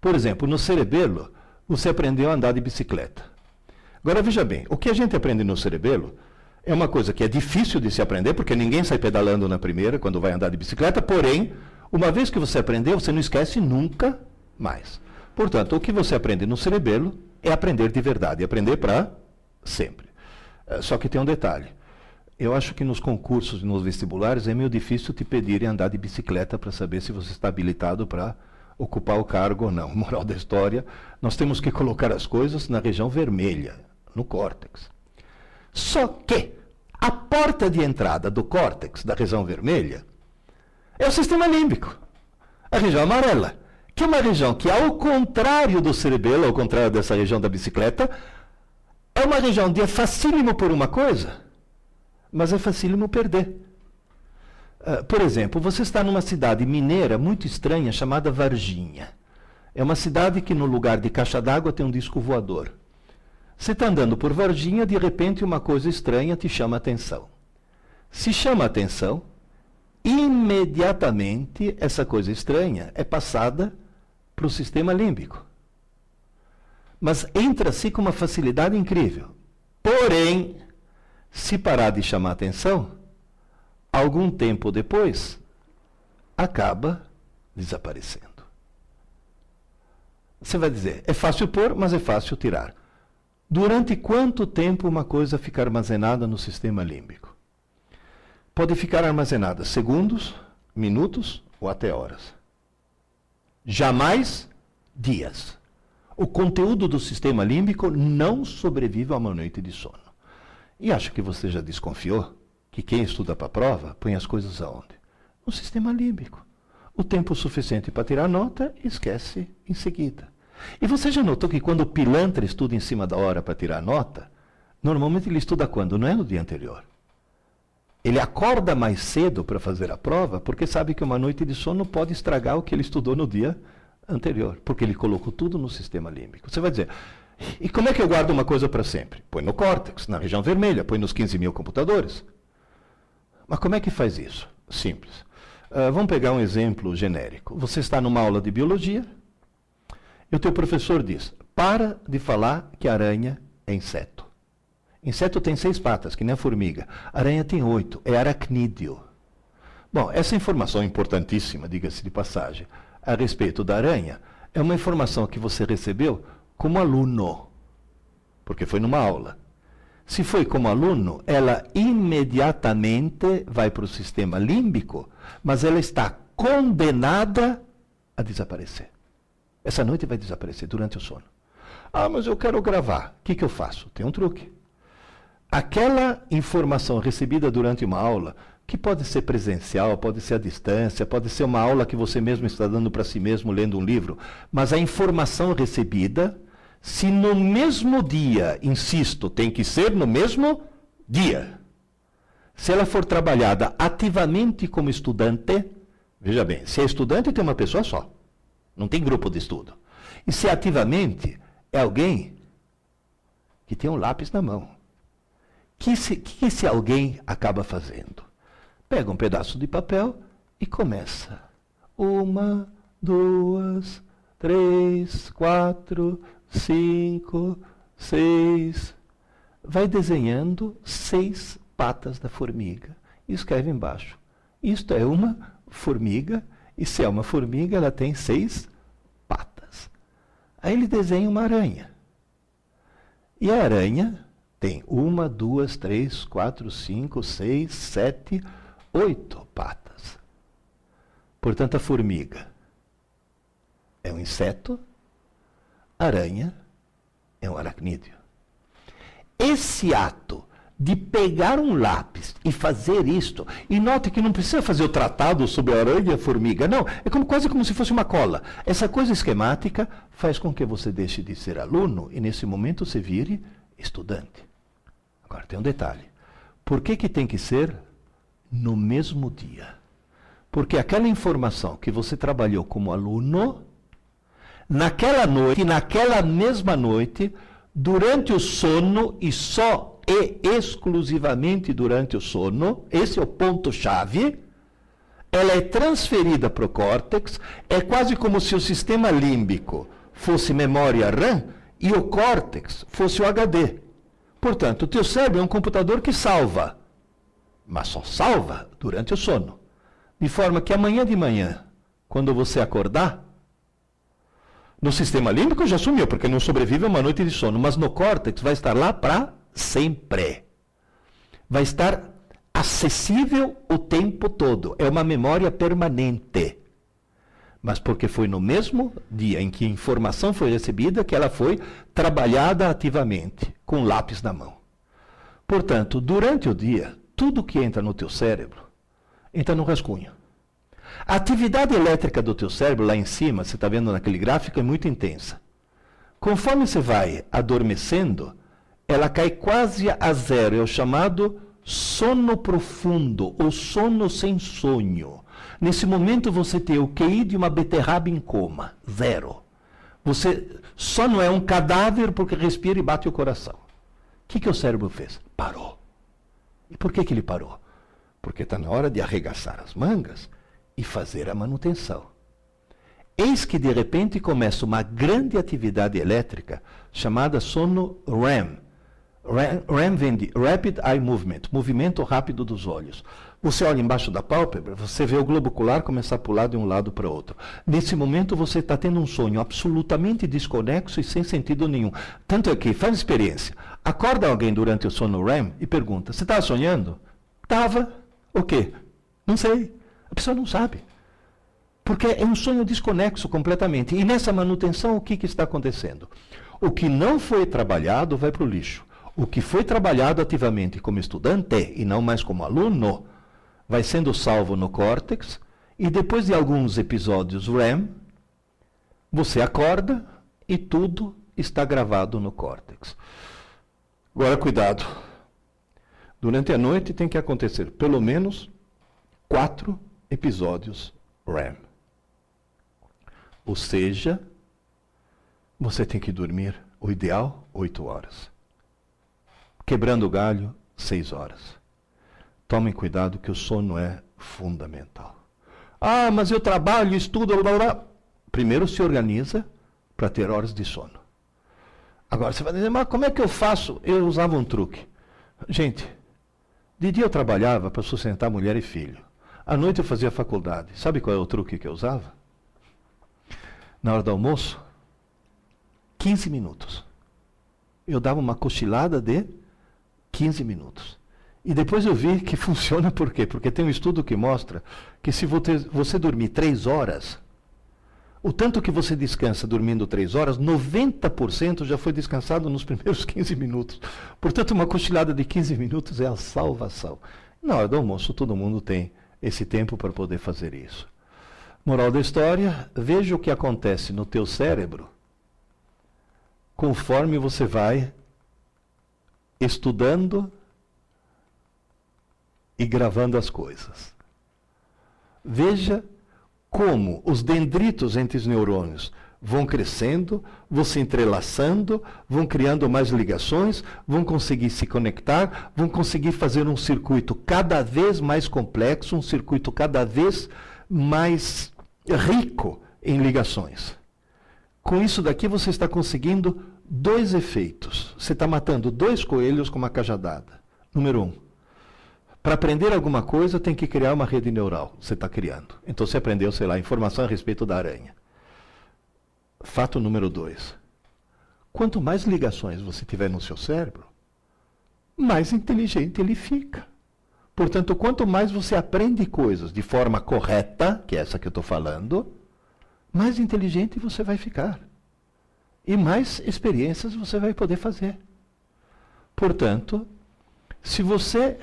Por exemplo, no cerebelo, você aprendeu a andar de bicicleta. Agora, veja bem, o que a gente aprende no cerebelo é uma coisa que é difícil de se aprender, porque ninguém sai pedalando na primeira, quando vai andar de bicicleta, porém, uma vez que você aprendeu, você não esquece nunca mais. Portanto, o que você aprende no cerebelo é aprender de verdade, aprender para sempre. Só que tem um detalhe. Eu acho que nos concursos e nos vestibulares é meio difícil te pedirem andar de bicicleta para saber se você está habilitado para ocupar o cargo ou não. Moral da história, nós temos que colocar as coisas na região vermelha, no córtex. Só que a porta de entrada do córtex, da região vermelha, é o sistema límbico, a região amarela, que é uma região que, ao contrário do cerebelo, ao contrário dessa região da bicicleta, é uma região onde é facílimo por uma coisa, mas é facílimo perder. Por exemplo, você está numa cidade mineira muito estranha chamada Varginha. É uma cidade que no lugar de caixa d'água tem um disco voador. Você está andando por Varginha, de repente uma coisa estranha te chama a atenção. Se chama a atenção, imediatamente essa coisa estranha é passada para o sistema límbico. Mas entra-se com uma facilidade incrível. Porém, se parar de chamar a atenção, algum tempo depois, acaba desaparecendo. Você vai dizer, é fácil pôr, mas é fácil tirar. Durante quanto tempo uma coisa fica armazenada no sistema límbico? Pode ficar armazenada segundos, minutos ou até horas. Jamais dias. O conteúdo do sistema límbico não sobrevive a uma noite de sono. E acho que você já desconfiou que quem estuda para a prova põe as coisas aonde? No sistema límbico. O tempo suficiente para tirar nota e esquece em seguida. E você já notou que quando o pilantra estuda em cima da hora para tirar nota, normalmente ele estuda quando? Não é no dia anterior. Ele acorda mais cedo para fazer a prova porque sabe que uma noite de sono pode estragar o que ele estudou no dia anterior, porque ele colocou tudo no sistema límbico. Você vai dizer, e como é que eu guardo uma coisa para sempre? Põe no córtex, na região vermelha, põe nos 15 mil computadores. Mas como é que faz isso? Simples. Vamos pegar um exemplo genérico. Você está numa aula de biologia e o teu professor diz, para de falar que aranha é inseto. Inseto tem 6 patas, que nem a formiga. Aranha tem 8, é aracnídeo. Bom, essa informação importantíssima, diga-se de passagem, a respeito da aranha, é uma informação que você recebeu como aluno, porque foi numa aula. Se foi como aluno, ela imediatamente vai para o sistema límbico, mas ela está condenada a desaparecer. Essa noite vai desaparecer durante o sono. Ah, mas eu quero gravar. O que eu faço? Tem um truque. Aquela informação recebida durante uma aula, que pode ser presencial, pode ser à distância, pode ser uma aula que você mesmo está dando para si mesmo, lendo um livro, mas a informação recebida, se no mesmo dia, insisto, tem que ser no mesmo dia. Se ela for trabalhada ativamente como estudante, veja bem, se é estudante tem uma pessoa só, não tem grupo de estudo. E se ativamente é alguém que tem um lápis na mão. Que esse alguém acaba fazendo? Pega um pedaço de papel e começa. 1, 2, 3, 4, 5, 6. Vai desenhando 6 patas da formiga. E escreve embaixo. Isto é uma formiga, e se é uma formiga, ela tem 6 patas. Aí ele desenha uma aranha. E a aranha tem 1, 2, 3, 4, 5, 6, 7, 8 patas. Portanto, a formiga é um inseto, a aranha é um aracnídeo. Esse ato de pegar um lápis e fazer isto. E note que não precisa fazer o tratado sobre a aranha e a formiga. Não, é quase como se fosse uma cola. Essa coisa esquemática faz com que você deixe de ser aluno e nesse momento você vire estudante. Agora tem um detalhe. Por que tem que ser no mesmo dia? Porque aquela informação que você trabalhou como aluno, naquela noite, naquela mesma noite, durante o sono e só e exclusivamente durante o sono, esse é o ponto-chave, ela é transferida para o córtex, é quase como se o sistema límbico fosse memória RAM e o córtex fosse o HD. Portanto, o teu cérebro é um computador que salva, mas só salva durante o sono. De forma que amanhã de manhã, quando você acordar, no sistema límbico já sumiu, porque não sobrevive a uma noite de sono, mas no córtex vai estar lá para sempre. Vai estar acessível o tempo todo. É uma memória permanente. Mas porque foi no mesmo dia em que a informação foi recebida que ela foi trabalhada ativamente, com lápis na mão. Portanto, durante o dia, tudo que entra no teu cérebro, entra no rascunho. A atividade elétrica do teu cérebro, lá em cima, você está vendo naquele gráfico, é muito intensa. Conforme você vai adormecendo, ela cai quase a zero. É o chamado sono profundo, ou sono sem sonho. Nesse momento você tem o QI de uma beterraba em coma, zero. Você só não é um cadáver porque respira e bate o coração. O que o cérebro fez? Parou. E por que ele parou? Porque está na hora de arregaçar as mangas e fazer a manutenção. Eis que de repente começa uma grande atividade elétrica chamada sono REM. REM vem de Rapid Eye Movement, movimento rápido dos olhos. Você olha embaixo da pálpebra, você vê o globo ocular começar a pular de um lado para o outro. Nesse momento você está tendo um sonho absolutamente desconexo e sem sentido nenhum. Tanto é que, faz experiência, acorda alguém durante o sono REM e pergunta, você estava sonhando? Estava. O quê? Não sei. A pessoa não sabe. Porque é um sonho desconexo completamente. E nessa manutenção, o que está acontecendo? O que não foi trabalhado vai para o lixo. O que foi trabalhado ativamente como estudante, e não mais como aluno, vai sendo salvo no córtex, e depois de alguns episódios REM, você acorda e tudo está gravado no córtex. Agora, cuidado. Durante a noite tem que acontecer pelo menos 4 episódios REM. Ou seja, você tem que dormir, o ideal, 8 horas. Quebrando o galho, 6 horas. Tomem cuidado que o sono é fundamental. Ah, mas eu trabalho, estudo, blá, blá, blá. Primeiro se organiza para ter horas de sono. Agora você vai dizer, mas como é que eu faço? Eu usava um truque. Gente, de dia eu trabalhava para sustentar mulher e filho. À noite eu fazia faculdade. Sabe qual é o truque que eu usava? Na hora do almoço, 15 minutos. Eu dava uma cochilada de 15 minutos. E depois eu vi que funciona por quê? Porque tem um estudo que mostra que se você dormir 3 horas, o tanto que você descansa dormindo 3 horas, 90% já foi descansado nos primeiros 15 minutos. Portanto, uma cochilada de 15 minutos é a salvação. Na hora do almoço, todo mundo tem esse tempo para poder fazer isso. Moral da história, veja o que acontece no teu cérebro conforme você vai estudando e gravando as coisas. Veja como os dendritos entre os neurônios vão crescendo, vão se entrelaçando, vão criando mais ligações, vão conseguir se conectar, vão conseguir fazer um circuito cada vez mais complexo, um circuito cada vez mais rico em ligações. Com isso daqui você está conseguindo 2 efeitos. Você está matando 2 coelhos com uma cajadada. Número 1. Para aprender alguma coisa, tem que criar uma rede neural. Você está criando. Então você aprendeu, sei lá, informação a respeito da aranha. Fato número 2. Quanto mais ligações você tiver no seu cérebro, mais inteligente ele fica. Portanto, quanto mais você aprende coisas de forma correta, que é essa que eu estou falando, mais inteligente você vai ficar. E mais experiências você vai poder fazer. Portanto, se você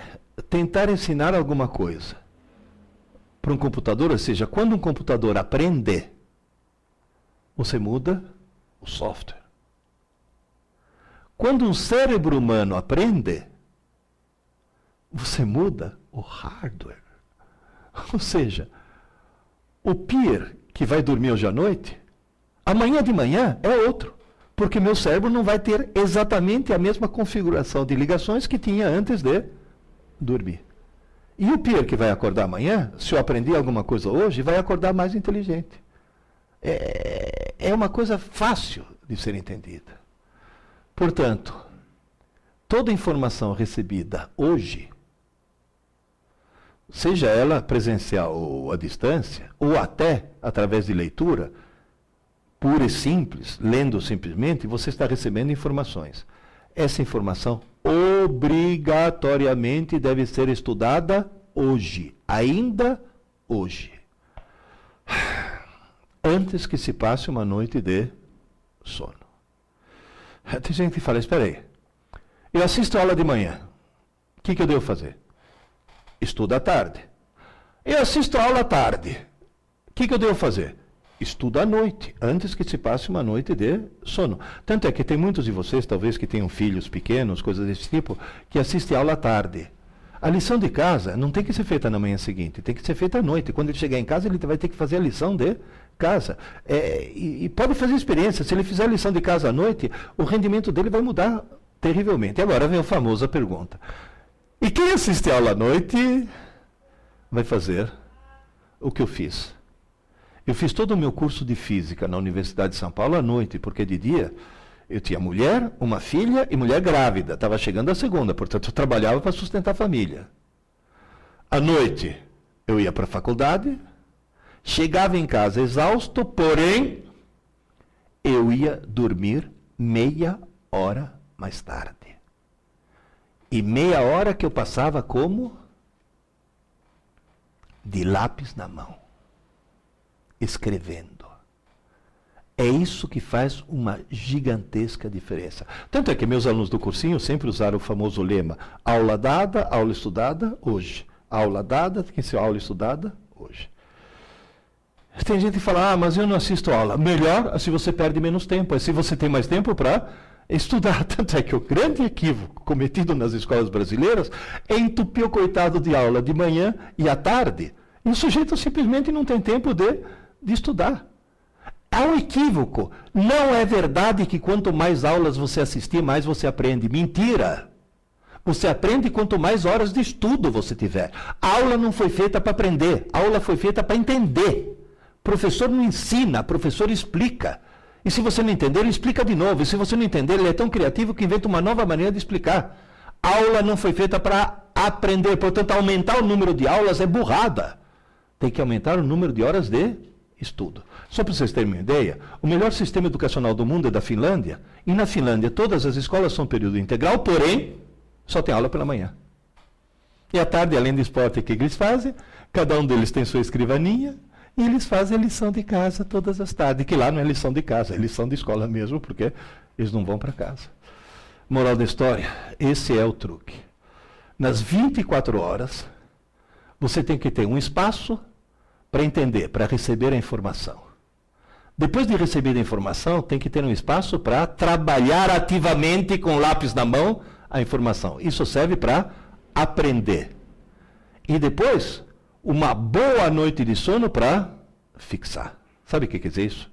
tentar ensinar alguma coisa para um computador, ou seja, quando um computador aprende, você muda o software. Quando um cérebro humano aprende, você muda o hardware. Ou seja, o peer que vai dormir hoje à noite, amanhã de manhã é outro, porque meu cérebro não vai ter exatamente a mesma configuração de ligações que tinha antes de dormir. E o peer que vai acordar amanhã, se eu aprendi alguma coisa hoje, vai acordar mais inteligente. É uma coisa fácil de ser entendida. Portanto, toda informação recebida hoje, seja ela presencial ou à distância, ou até através de leitura, pura e simples, lendo simplesmente, você está recebendo informações. Essa informação obrigatoriamente deve ser estudada hoje, ainda hoje. Antes que se passe uma noite de sono. Tem gente que fala, espera aí, eu assisto a aula de manhã, o que eu devo fazer? Estuda à tarde. Eu assisto a aula à tarde, o que eu devo fazer? Estuda à noite, antes que se passe uma noite de sono. Tanto é que tem muitos de vocês, talvez que tenham filhos pequenos, coisas desse tipo, que assistem a aula à tarde. A lição de casa não tem que ser feita na manhã seguinte, tem que ser feita à noite. Quando ele chegar em casa, ele vai ter que fazer a lição de casa. E pode fazer experiência, se ele fizer a lição de casa à noite, o rendimento dele vai mudar terrivelmente. Agora vem a famosa pergunta. E quem assiste a aula à noite vai fazer o que eu fiz? Eu fiz todo o meu curso de física na Universidade de São Paulo à noite, porque de dia eu tinha mulher, uma filha e mulher grávida. Estava chegando a segunda, portanto eu trabalhava para sustentar a família. À noite eu ia para a faculdade, chegava em casa exausto, porém eu ia dormir meia hora mais tarde. E meia hora que eu passava como? De lápis na mão, escrevendo. É isso que faz uma gigantesca diferença. Tanto é que meus alunos do cursinho sempre usaram o famoso lema: aula dada, aula estudada, hoje. Aula dada, tem que ser aula estudada, hoje. Tem gente que fala, mas eu não assisto aula. Melhor, se você perde menos tempo. Se você tem mais tempo para estudar. Tanto é que o grande equívoco cometido nas escolas brasileiras é entupir o coitado de aula de manhã e à tarde. E o sujeito simplesmente não tem tempo de estudar. Há um equívoco. Não é verdade que quanto mais aulas você assistir, mais você aprende. Mentira! Você aprende quanto mais horas de estudo você tiver. A aula não foi feita para aprender. A aula foi feita para entender. O professor não ensina, o professor explica. E se você não entender, ele explica de novo. E se você não entender, ele é tão criativo que inventa uma nova maneira de explicar. A aula não foi feita para aprender. Portanto, aumentar o número de aulas é burrada. Tem que aumentar o número de horas de estudo. Só para vocês terem uma ideia, o melhor sistema educacional do mundo é da Finlândia. E na Finlândia, todas as escolas são período integral, porém, só tem aula pela manhã. E à tarde, além do esporte que eles fazem, cada um deles tem sua escrivaninha, e eles fazem a lição de casa todas as tardes, que lá não é lição de casa, é lição de escola mesmo, porque eles não vão para casa. Moral da história, esse é o truque. Nas 24 horas, você tem que ter um espaço para entender, para receber a informação. Depois de receber a informação, tem que ter um espaço para trabalhar ativamente com lápis na mão a informação. Isso serve para aprender. E depois, uma boa noite de sono para fixar. Sabe o que quer dizer isso?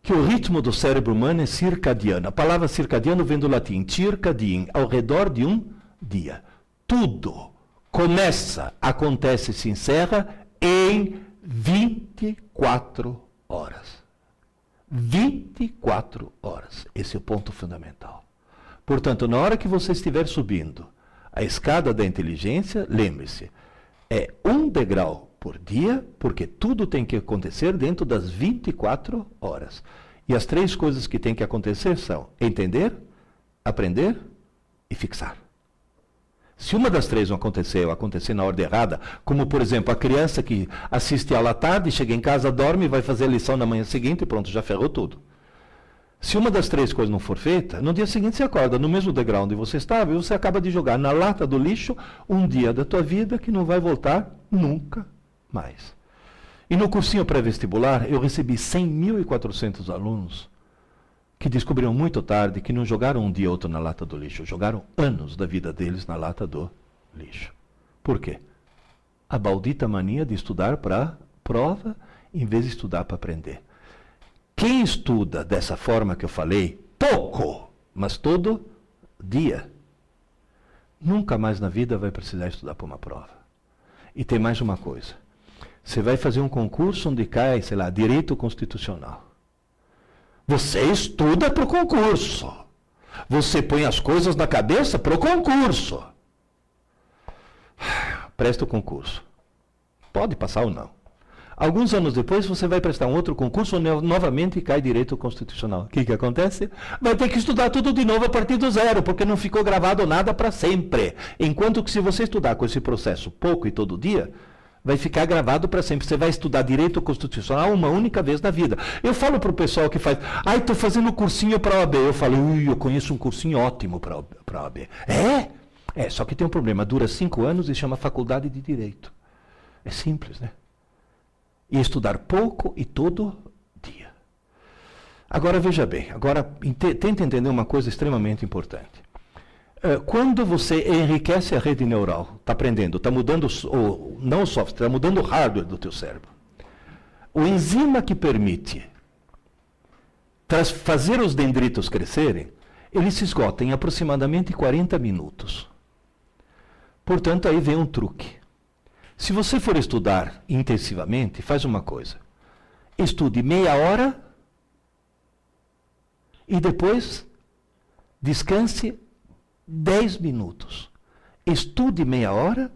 Que o ritmo do cérebro humano é circadiano. A palavra circadiano vem do latim circadien, ao redor de um dia. Tudo começa, acontece e se encerra em 24 horas. 24 horas. Esse é o ponto fundamental. Portanto, na hora que você estiver subindo a escada da inteligência, lembre-se, é um degrau por dia, porque tudo tem que acontecer dentro das 24 horas. E as 3 coisas que tem que acontecer são entender, aprender e fixar. Se uma das 3 não acontecer, ou acontecer na ordem errada, como, por exemplo, a criança que assiste aula à tarde, chega em casa, dorme, vai fazer a lição na manhã seguinte e pronto, já ferrou tudo. Se uma das três coisas não for feita, no dia seguinte você acorda no mesmo degrau onde você estava e você acaba de jogar na lata do lixo um dia da tua vida que não vai voltar nunca mais. E no cursinho pré-vestibular, eu recebi 100.400 alunos que descobriram muito tarde que não jogaram um dia ou outro na lata do lixo, jogaram anos da vida deles na lata do lixo. Por quê? A maldita mania de estudar para prova em vez de estudar para aprender. Quem estuda dessa forma que eu falei, pouco, mas todo dia, nunca mais na vida vai precisar estudar para uma prova. E tem mais uma coisa. Você vai fazer um concurso onde cai, sei lá, direito constitucional. Você estuda para o concurso. Você põe as coisas na cabeça para o concurso. Presta o concurso. Pode passar ou não. Alguns anos depois, você vai prestar um outro concurso onde novamente cai direito constitucional. O que acontece? Vai ter que estudar tudo de novo a partir do zero, porque não ficou gravado nada para sempre. Enquanto que se você estudar com esse processo pouco e todo dia, vai ficar gravado para sempre. Você vai estudar direito constitucional uma única vez na vida. Eu falo para o pessoal que faz, estou fazendo cursinho para a OAB. Eu falo, eu conheço um cursinho ótimo para a OAB. Só que tem um problema, dura 5 anos e chama Faculdade de Direito. É simples, né? E estudar pouco e todo dia. Agora veja bem, tenta entender uma coisa extremamente importante. Quando você enriquece a rede neural, está aprendendo, está mudando, não o software, está mudando o hardware do teu cérebro. O enzima que permite fazer os dendritos crescerem, ele se esgota em aproximadamente 40 minutos. Portanto, aí vem um truque. Se você for estudar intensivamente, faz uma coisa. Estude meia hora e depois descanse 10 minutos. Estude meia hora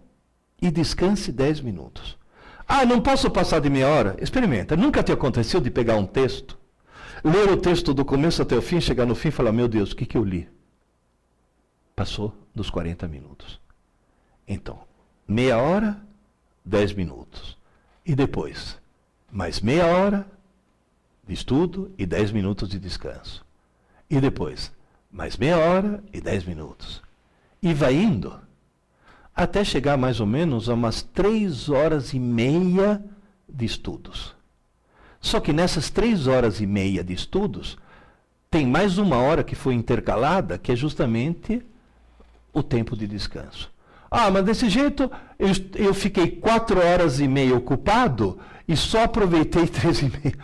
e descanse 10 minutos. Não posso passar de meia hora? Experimenta. Nunca te aconteceu de pegar um texto, ler o texto do começo até o fim, chegar no fim e falar, meu Deus, o que eu li? Passou dos 40 minutos. Então, meia hora, 10 minutos. E depois, mais meia hora de estudo e 10 minutos de descanso. E depois, mais meia hora e 10 minutos. E vai indo até chegar mais ou menos a umas 3 horas e meia de estudos. Só que nessas 3 horas e meia de estudos, tem mais uma hora que foi intercalada, que é justamente o tempo de descanso. Mas desse jeito eu fiquei 4 horas e meia ocupado e só aproveitei 3 e meia.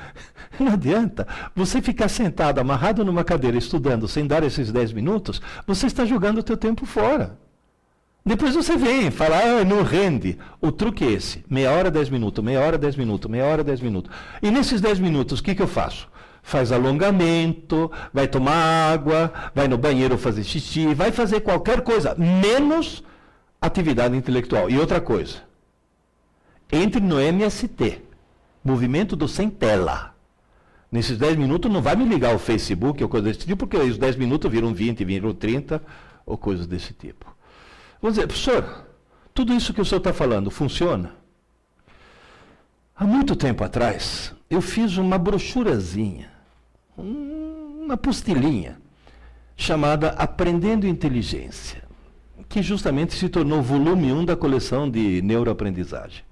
Não adianta. Você ficar sentado, amarrado numa cadeira, estudando, sem dar esses 10 minutos, você está jogando o teu tempo fora. Depois você vem e fala, não rende. O truque é esse. Meia hora, 10 minutos, meia hora, 10 minutos, meia hora, 10 minutos. E nesses 10 minutos, o que eu faço? Faz alongamento, vai tomar água, vai no banheiro fazer xixi, vai fazer qualquer coisa, menos atividade intelectual. E outra coisa, entre no MST, movimento do sem tela. Nesses 10 minutos não vai me ligar o Facebook ou coisa desse tipo, porque os 10 minutos viram 20, viram 30, ou coisas desse tipo. Vamos dizer, professor, tudo isso que o senhor está falando funciona? Há muito tempo atrás, eu fiz uma brochurazinha, uma apostilinha, chamada Aprendendo Inteligência, que justamente se tornou o volume 1 da coleção de neuroaprendizagem.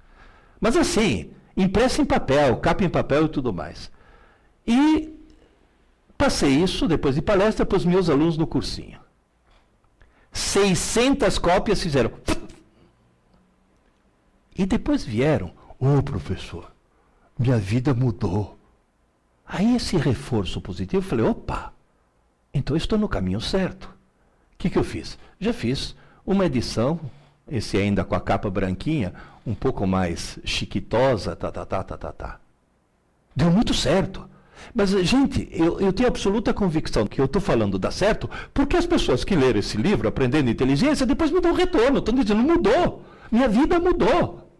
Mas assim, impressa em papel, capa em papel e tudo mais. E passei isso, depois de palestra, para os meus alunos no cursinho. 600 cópias fizeram. E depois vieram, professor, minha vida mudou. Aí esse reforço positivo, eu falei, opa, então eu estou no caminho certo. O que eu fiz? Já fiz uma edição, esse ainda com a capa branquinha, um pouco mais chiquitosa, Deu muito certo. Mas, gente, eu tenho absoluta convicção que eu estou falando dá certo, porque as pessoas que leram esse livro, Aprendendo Inteligência, depois me dão retorno, estão dizendo, mudou, minha vida mudou.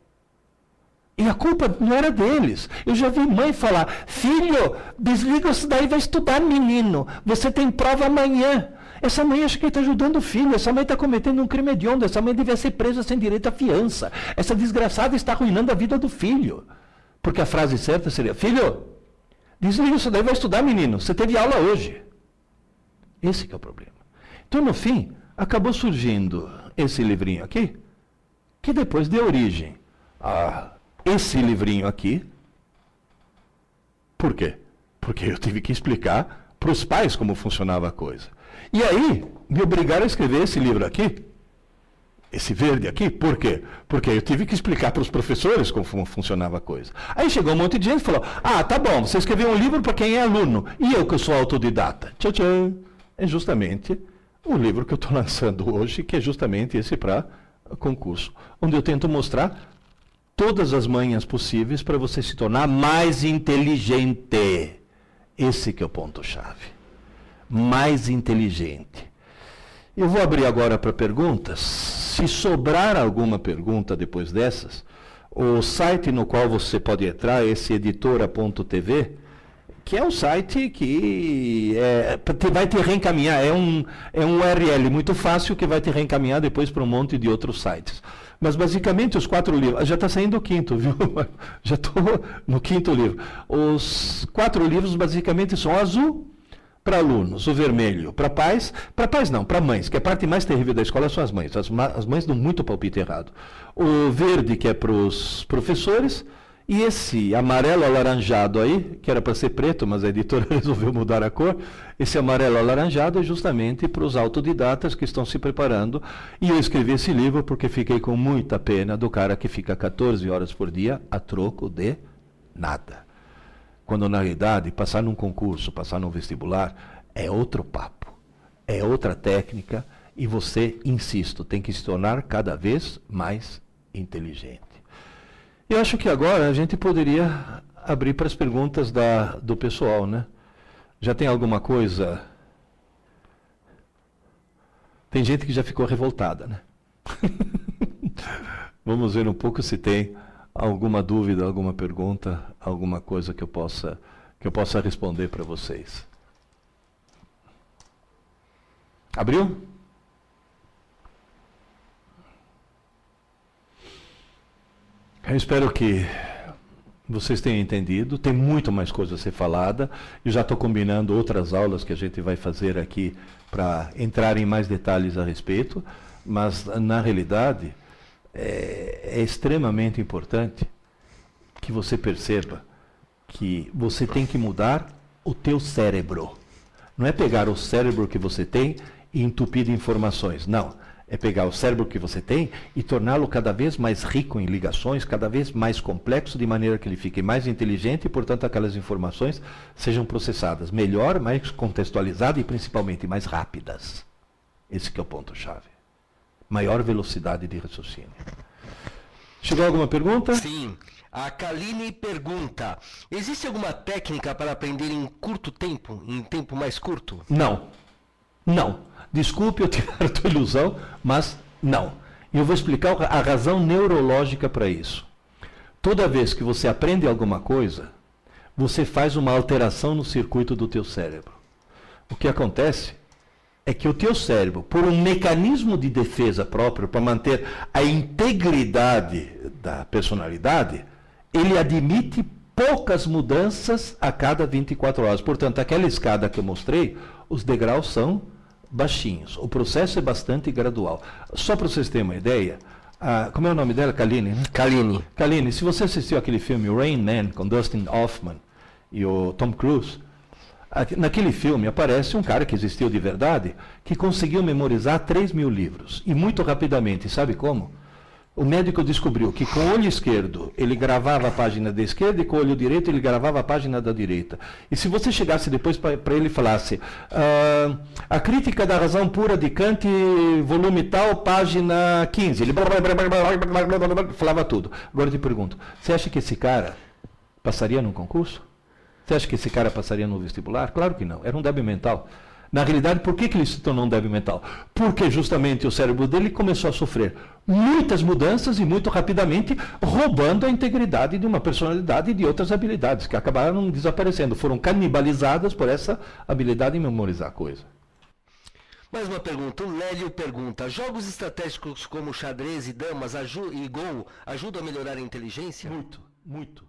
E a culpa não era deles. Eu já vi mãe falar, filho, desliga isso daí e vai estudar, menino, você tem prova amanhã. Essa mãe acha que está ajudando o filho, essa mãe está cometendo um crime hediondo, essa mãe devia ser presa sem direito à fiança. Essa desgraçada está arruinando a vida do filho. Porque a frase certa seria, filho, Desliga isso daí, vai estudar, menino. Você teve aula hoje. Esse que é o problema. Então, no fim, acabou surgindo esse livrinho aqui, que depois deu origem a esse livrinho aqui. Por quê? Porque eu tive que explicar para os pais como funcionava a coisa. E aí, me obrigaram a escrever esse livro aqui, esse verde aqui. Por quê? Porque eu tive que explicar para os professores como funcionava a coisa. Aí chegou um monte de gente e falou, tá bom, você escreveu um livro para quem é aluno, e eu que sou autodidata. Tchau, tchau. É justamente o livro que eu estou lançando hoje, que é justamente esse para concurso, onde eu tento mostrar todas as manhas possíveis para você se tornar mais inteligente. Esse que é o ponto-chave. Mais inteligente. Eu vou abrir agora para perguntas. Se sobrar alguma pergunta depois dessas, o site no qual você pode entrar, esse editora.tv, que é um site que vai te reencaminhar, é um URL muito fácil que vai te reencaminhar depois para um monte de outros sites. Mas basicamente os 4 livros, já está saindo o 5º, viu? Já estou no 5º livro. Os 4 livros basicamente são o azul para alunos, o vermelho para pais não, para mães, que a parte mais terrível da escola são as mães. As mães dão muito palpite errado. O verde, que é para os professores, e esse amarelo alaranjado aí, que era para ser preto, mas a editora resolveu mudar a cor, esse amarelo alaranjado é justamente para os autodidatas que estão se preparando. E eu escrevi esse livro porque fiquei com muita pena do cara que fica 14 horas por dia a troco de nada. Quando na realidade passar num concurso, passar num vestibular, é outro papo, é outra técnica e você, insisto, tem que se tornar cada vez mais inteligente. Eu acho que agora a gente poderia abrir para as perguntas do pessoal, né? Já tem alguma coisa? Tem gente que já ficou revoltada, né? Vamos ver um pouco se tem alguma dúvida, alguma pergunta, alguma coisa que eu possa responder para vocês. Abriu? Eu espero que vocês tenham entendido. Tem muito mais coisa a ser falada. Eu já estou combinando outras aulas que a gente vai fazer aqui para entrar em mais detalhes a respeito. Mas, na realidade, é extremamente importante que você perceba que você tem que mudar o teu cérebro. Não é pegar o cérebro que você tem e entupir de informações. Não. É pegar o cérebro que você tem e torná-lo cada vez mais rico em ligações, cada vez mais complexo, de maneira que ele fique mais inteligente e, portanto, aquelas informações sejam processadas melhor, mais contextualizadas e, principalmente, mais rápidas. Esse que é o ponto-chave. Maior velocidade de raciocínio. Chegou alguma pergunta? Sim. A Kaline pergunta, existe alguma técnica para aprender em curto tempo, em tempo mais curto? Não. Não. Desculpe eu tirar a tua ilusão, mas não. E eu vou explicar a razão neurológica para isso. Toda vez que você aprende alguma coisa, você faz uma alteração no circuito do teu cérebro. O que acontece é que o teu cérebro, por um mecanismo de defesa próprio, para manter a integridade da personalidade, ele admite poucas mudanças a cada 24 horas. Portanto, aquela escada que eu mostrei, os degraus são baixinhos. O processo é bastante gradual. Só para vocês terem uma ideia, como é o nome dela? Kaline, né? Kaline. Kaline, se você assistiu aquele filme Rain Man, com Dustin Hoffman e o Tom Cruise, naquele filme aparece um cara que existiu de verdade, que conseguiu memorizar 3.000 livros. E muito rapidamente, sabe como? O médico descobriu que com o olho esquerdo ele gravava a página da esquerda e com o olho direito ele gravava a página da direita. E se você chegasse depois para ele e falasse a crítica da razão pura de Kant, volume tal, página 15, ele falava tudo. Agora eu te pergunto, você acha que esse cara passaria num concurso? Você acha que esse cara passaria no vestibular? Claro que não, era um débil mental. Na realidade, por que ele se tornou um débil mental? Porque justamente o cérebro dele começou a sofrer muitas mudanças e muito rapidamente roubando a integridade de uma personalidade e de outras habilidades que acabaram desaparecendo. Foram canibalizadas por essa habilidade em memorizar coisa. Mais uma pergunta. O Lélio pergunta, jogos estratégicos como xadrez e damas e Go ajudam a melhorar a inteligência? Muito, muito.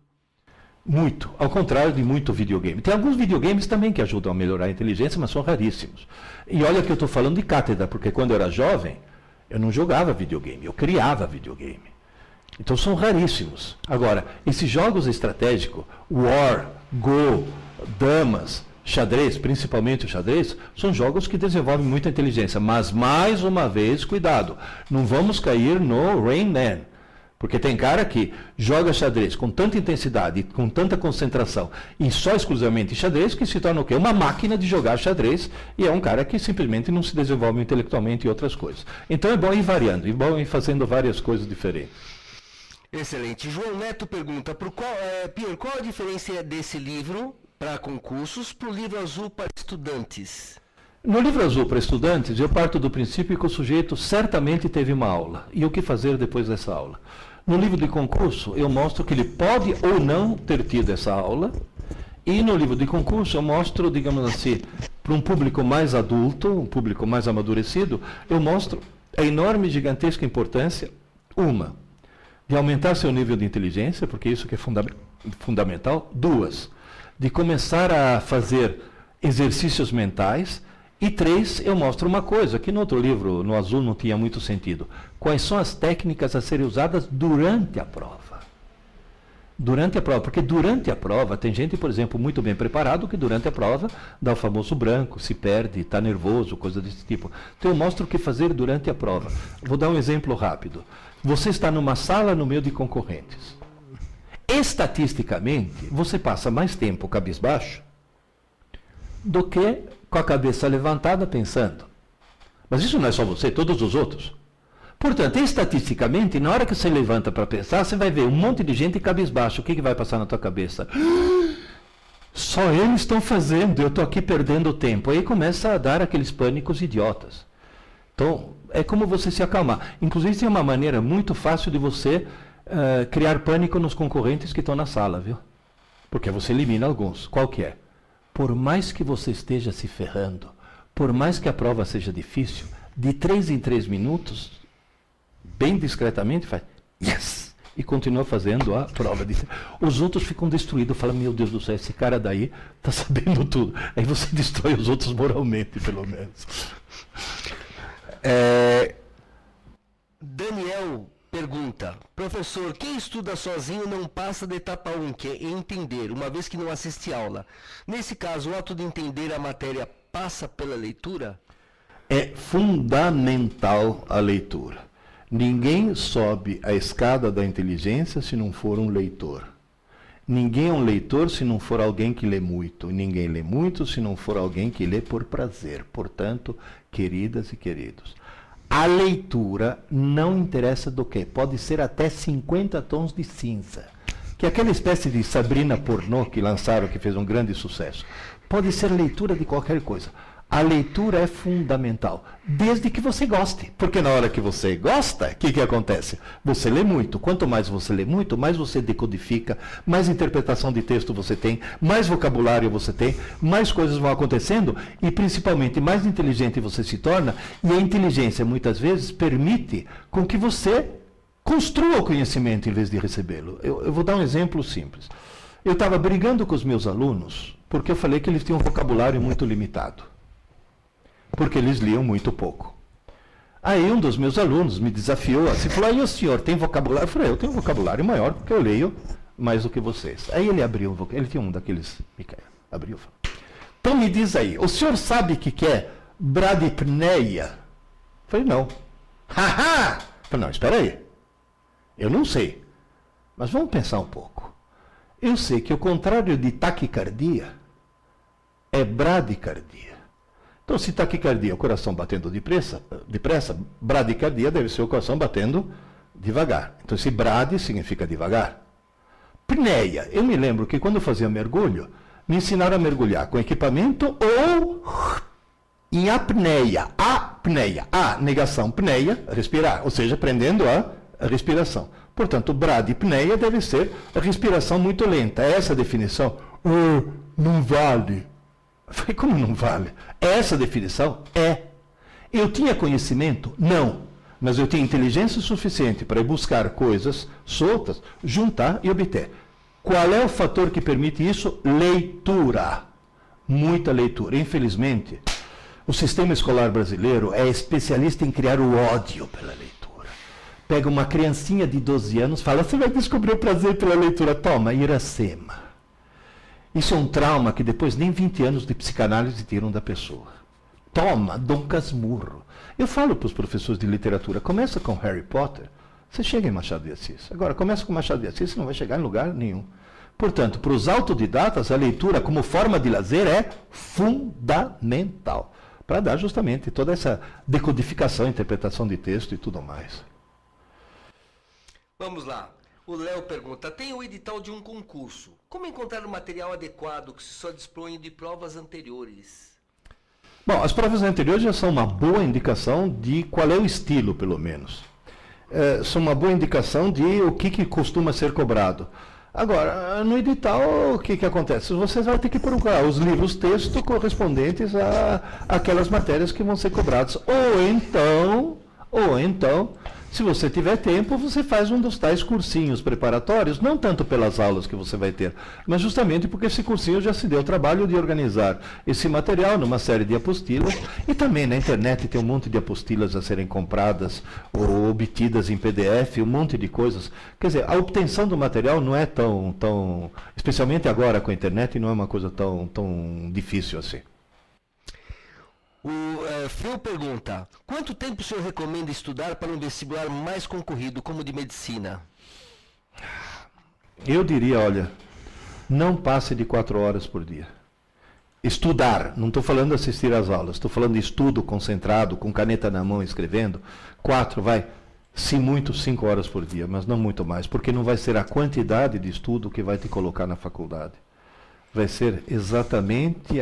Muito. Ao contrário de muito videogame. Tem alguns videogames também que ajudam a melhorar a inteligência, mas são raríssimos. E olha que eu estou falando de cátedra, porque quando eu era jovem, eu não jogava videogame, eu criava videogame. Então são raríssimos. Agora, esses jogos estratégicos, War, Go, Damas, xadrez, principalmente o xadrez, são jogos que desenvolvem muita inteligência. Mas, mais uma vez, cuidado. Não vamos cair no Rain Man. Porque tem cara que joga xadrez com tanta intensidade, com tanta concentração, e só exclusivamente xadrez, que se torna o quê? Uma máquina de jogar xadrez, e é um cara que simplesmente não se desenvolve intelectualmente e outras coisas. Então é bom ir variando, é bom ir fazendo várias coisas diferentes. Excelente. João Neto pergunta, Pierre, qual a diferença desse livro para concursos para o livro azul para estudantes? No livro azul para estudantes, eu parto do princípio que o sujeito certamente teve uma aula, e o que fazer depois dessa aula. No livro de concurso, eu mostro que ele pode ou não ter tido essa aula, e no livro de concurso eu mostro, digamos assim, para um público mais adulto, um público mais amadurecido, eu mostro a enorme e gigantesca importância, de aumentar seu nível de inteligência, porque isso que é fundamental. 2, de começar a fazer exercícios mentais. E 3, eu mostro uma coisa, que no outro livro, no azul, não tinha muito sentido. Quais são as técnicas a serem usadas durante a prova? Durante a prova, porque durante a prova, tem gente, por exemplo, muito bem preparado, que durante a prova dá o famoso branco, se perde, está nervoso, coisa desse tipo. Então eu mostro o que fazer durante a prova. Vou dar um exemplo rápido. Você está numa sala no meio de concorrentes. Estatisticamente, você passa mais tempo cabisbaixo do que com a cabeça levantada pensando. Mas isso não é só você, todos os outros. Portanto, estatisticamente, na hora que você levanta para pensar, você vai ver um monte de gente cabisbaixo. O que vai passar na tua cabeça? Só eles estão fazendo, eu estou aqui perdendo tempo. Aí começa a dar aqueles pânicos idiotas. Então, é como você se acalmar. Inclusive, tem uma maneira muito fácil de você criar pânico nos concorrentes que estão na sala, viu? Porque você elimina alguns. Qual que é? Por mais que você esteja se ferrando, por mais que a prova seja difícil, de 3 em 3 minutos, bem discretamente, faz yes! E continua fazendo a prova. Os outros ficam destruídos, falam, meu Deus do céu, esse cara daí está sabendo tudo. Aí você destrói os outros moralmente, pelo menos. Daniel pergunta, professor, quem estuda sozinho não passa da etapa 1, que é entender, uma vez que não assiste aula. Nesse caso, o ato de entender a matéria passa pela leitura? É fundamental a leitura. Ninguém sobe a escada da inteligência se não for um leitor. Ninguém é um leitor se não for alguém que lê muito. Ninguém lê muito se não for alguém que lê por prazer. Portanto, queridas e queridos, a leitura não interessa do que. Pode ser até 50 tons de cinza. Que é aquela espécie de Sabrina pornô que lançaram, que fez um grande sucesso. Pode ser leitura de qualquer coisa. A leitura é fundamental, desde que você goste. Porque na hora que você gosta, o que acontece? Você lê muito. Quanto mais você lê muito, mais você decodifica, mais interpretação de texto você tem, mais vocabulário você tem, mais coisas vão acontecendo e, principalmente, mais inteligente você se torna. E a inteligência, muitas vezes, permite com que você construa o conhecimento em vez de recebê-lo. Eu vou dar um exemplo simples. Eu estava brigando com os meus alunos porque eu falei que eles tinham um vocabulário muito limitado. Porque eles liam muito pouco. Aí um dos meus alunos me desafiou assim, falou, aí o senhor tem vocabulário? Eu falei, eu tenho um vocabulário maior, porque eu leio mais do que vocês. Aí ele abriu, ele tinha um daqueles, abriu, falou, então me diz aí, o senhor sabe o que é bradipneia? Eu falei, não. Haha! Eu falei, não, espera aí. Eu não sei, mas vamos pensar um pouco. Eu sei que o contrário de taquicardia é bradicardia. Então, se taquicardia é o coração batendo depressa, bradicardia deve ser o coração batendo devagar. Então, esse brade significa devagar. Pneia. Eu me lembro que quando eu fazia mergulho, me ensinaram a mergulhar com equipamento ou em apneia. Apneia. A, negação, pneia, respirar. Ou seja, prendendo a respiração. Portanto, bradipneia deve ser a respiração muito lenta. Essa definição não vale. Eu falei, como não vale? Essa definição é. Eu tinha conhecimento? Não. Mas eu tinha inteligência suficiente para buscar coisas soltas, juntar e obter. Qual é o fator que permite isso? Leitura. Muita leitura. Infelizmente, o sistema escolar brasileiro é especialista em criar o ódio pela leitura. Pega uma criancinha de 12 anos, fala, você vai descobrir o prazer pela leitura. Toma, Iracema. Isso é um trauma que depois nem 20 anos de psicanálise tiram da pessoa. Toma, Dom Casmurro. Eu falo para os professores de literatura, começa com Harry Potter, você chega em Machado de Assis. Agora, começa com Machado de Assis, você não vai chegar em lugar nenhum. Portanto, para os autodidatas, a leitura como forma de lazer é fundamental, para dar justamente toda essa decodificação, interpretação de texto e tudo mais. Vamos lá. O Léo pergunta, tem o edital de um concurso. Como encontrar o material adequado que se só dispõe de provas anteriores? Bom, as provas anteriores já são uma boa indicação de qual é o estilo, pelo menos. São uma boa indicação de o que costuma ser cobrado. Agora, no edital, o que acontece? Você vai ter que procurar os livros texto correspondentes àquelas matérias que vão ser cobradas. Ou então, se você tiver tempo, você faz um dos tais cursinhos preparatórios, não tanto pelas aulas que você vai ter, mas justamente porque esse cursinho já se deu o trabalho de organizar esse material numa série de apostilas, e também na internet tem um monte de apostilas a serem compradas ou obtidas em PDF, um monte de coisas. Quer dizer, a obtenção do material não é tão especialmente agora com a internet, não é uma coisa tão difícil assim. O Phil pergunta, quanto tempo o senhor recomenda estudar para um vestibular mais concorrido, como o de medicina? Eu diria, olha, não passe de 4 horas por dia. Estudar, não estou falando de assistir às aulas, estou falando de estudo concentrado, com caneta na mão, escrevendo. 4, se muito, 5 horas por dia, mas não muito mais, porque não vai ser a quantidade de estudo que vai te colocar na faculdade. Vai ser exatamente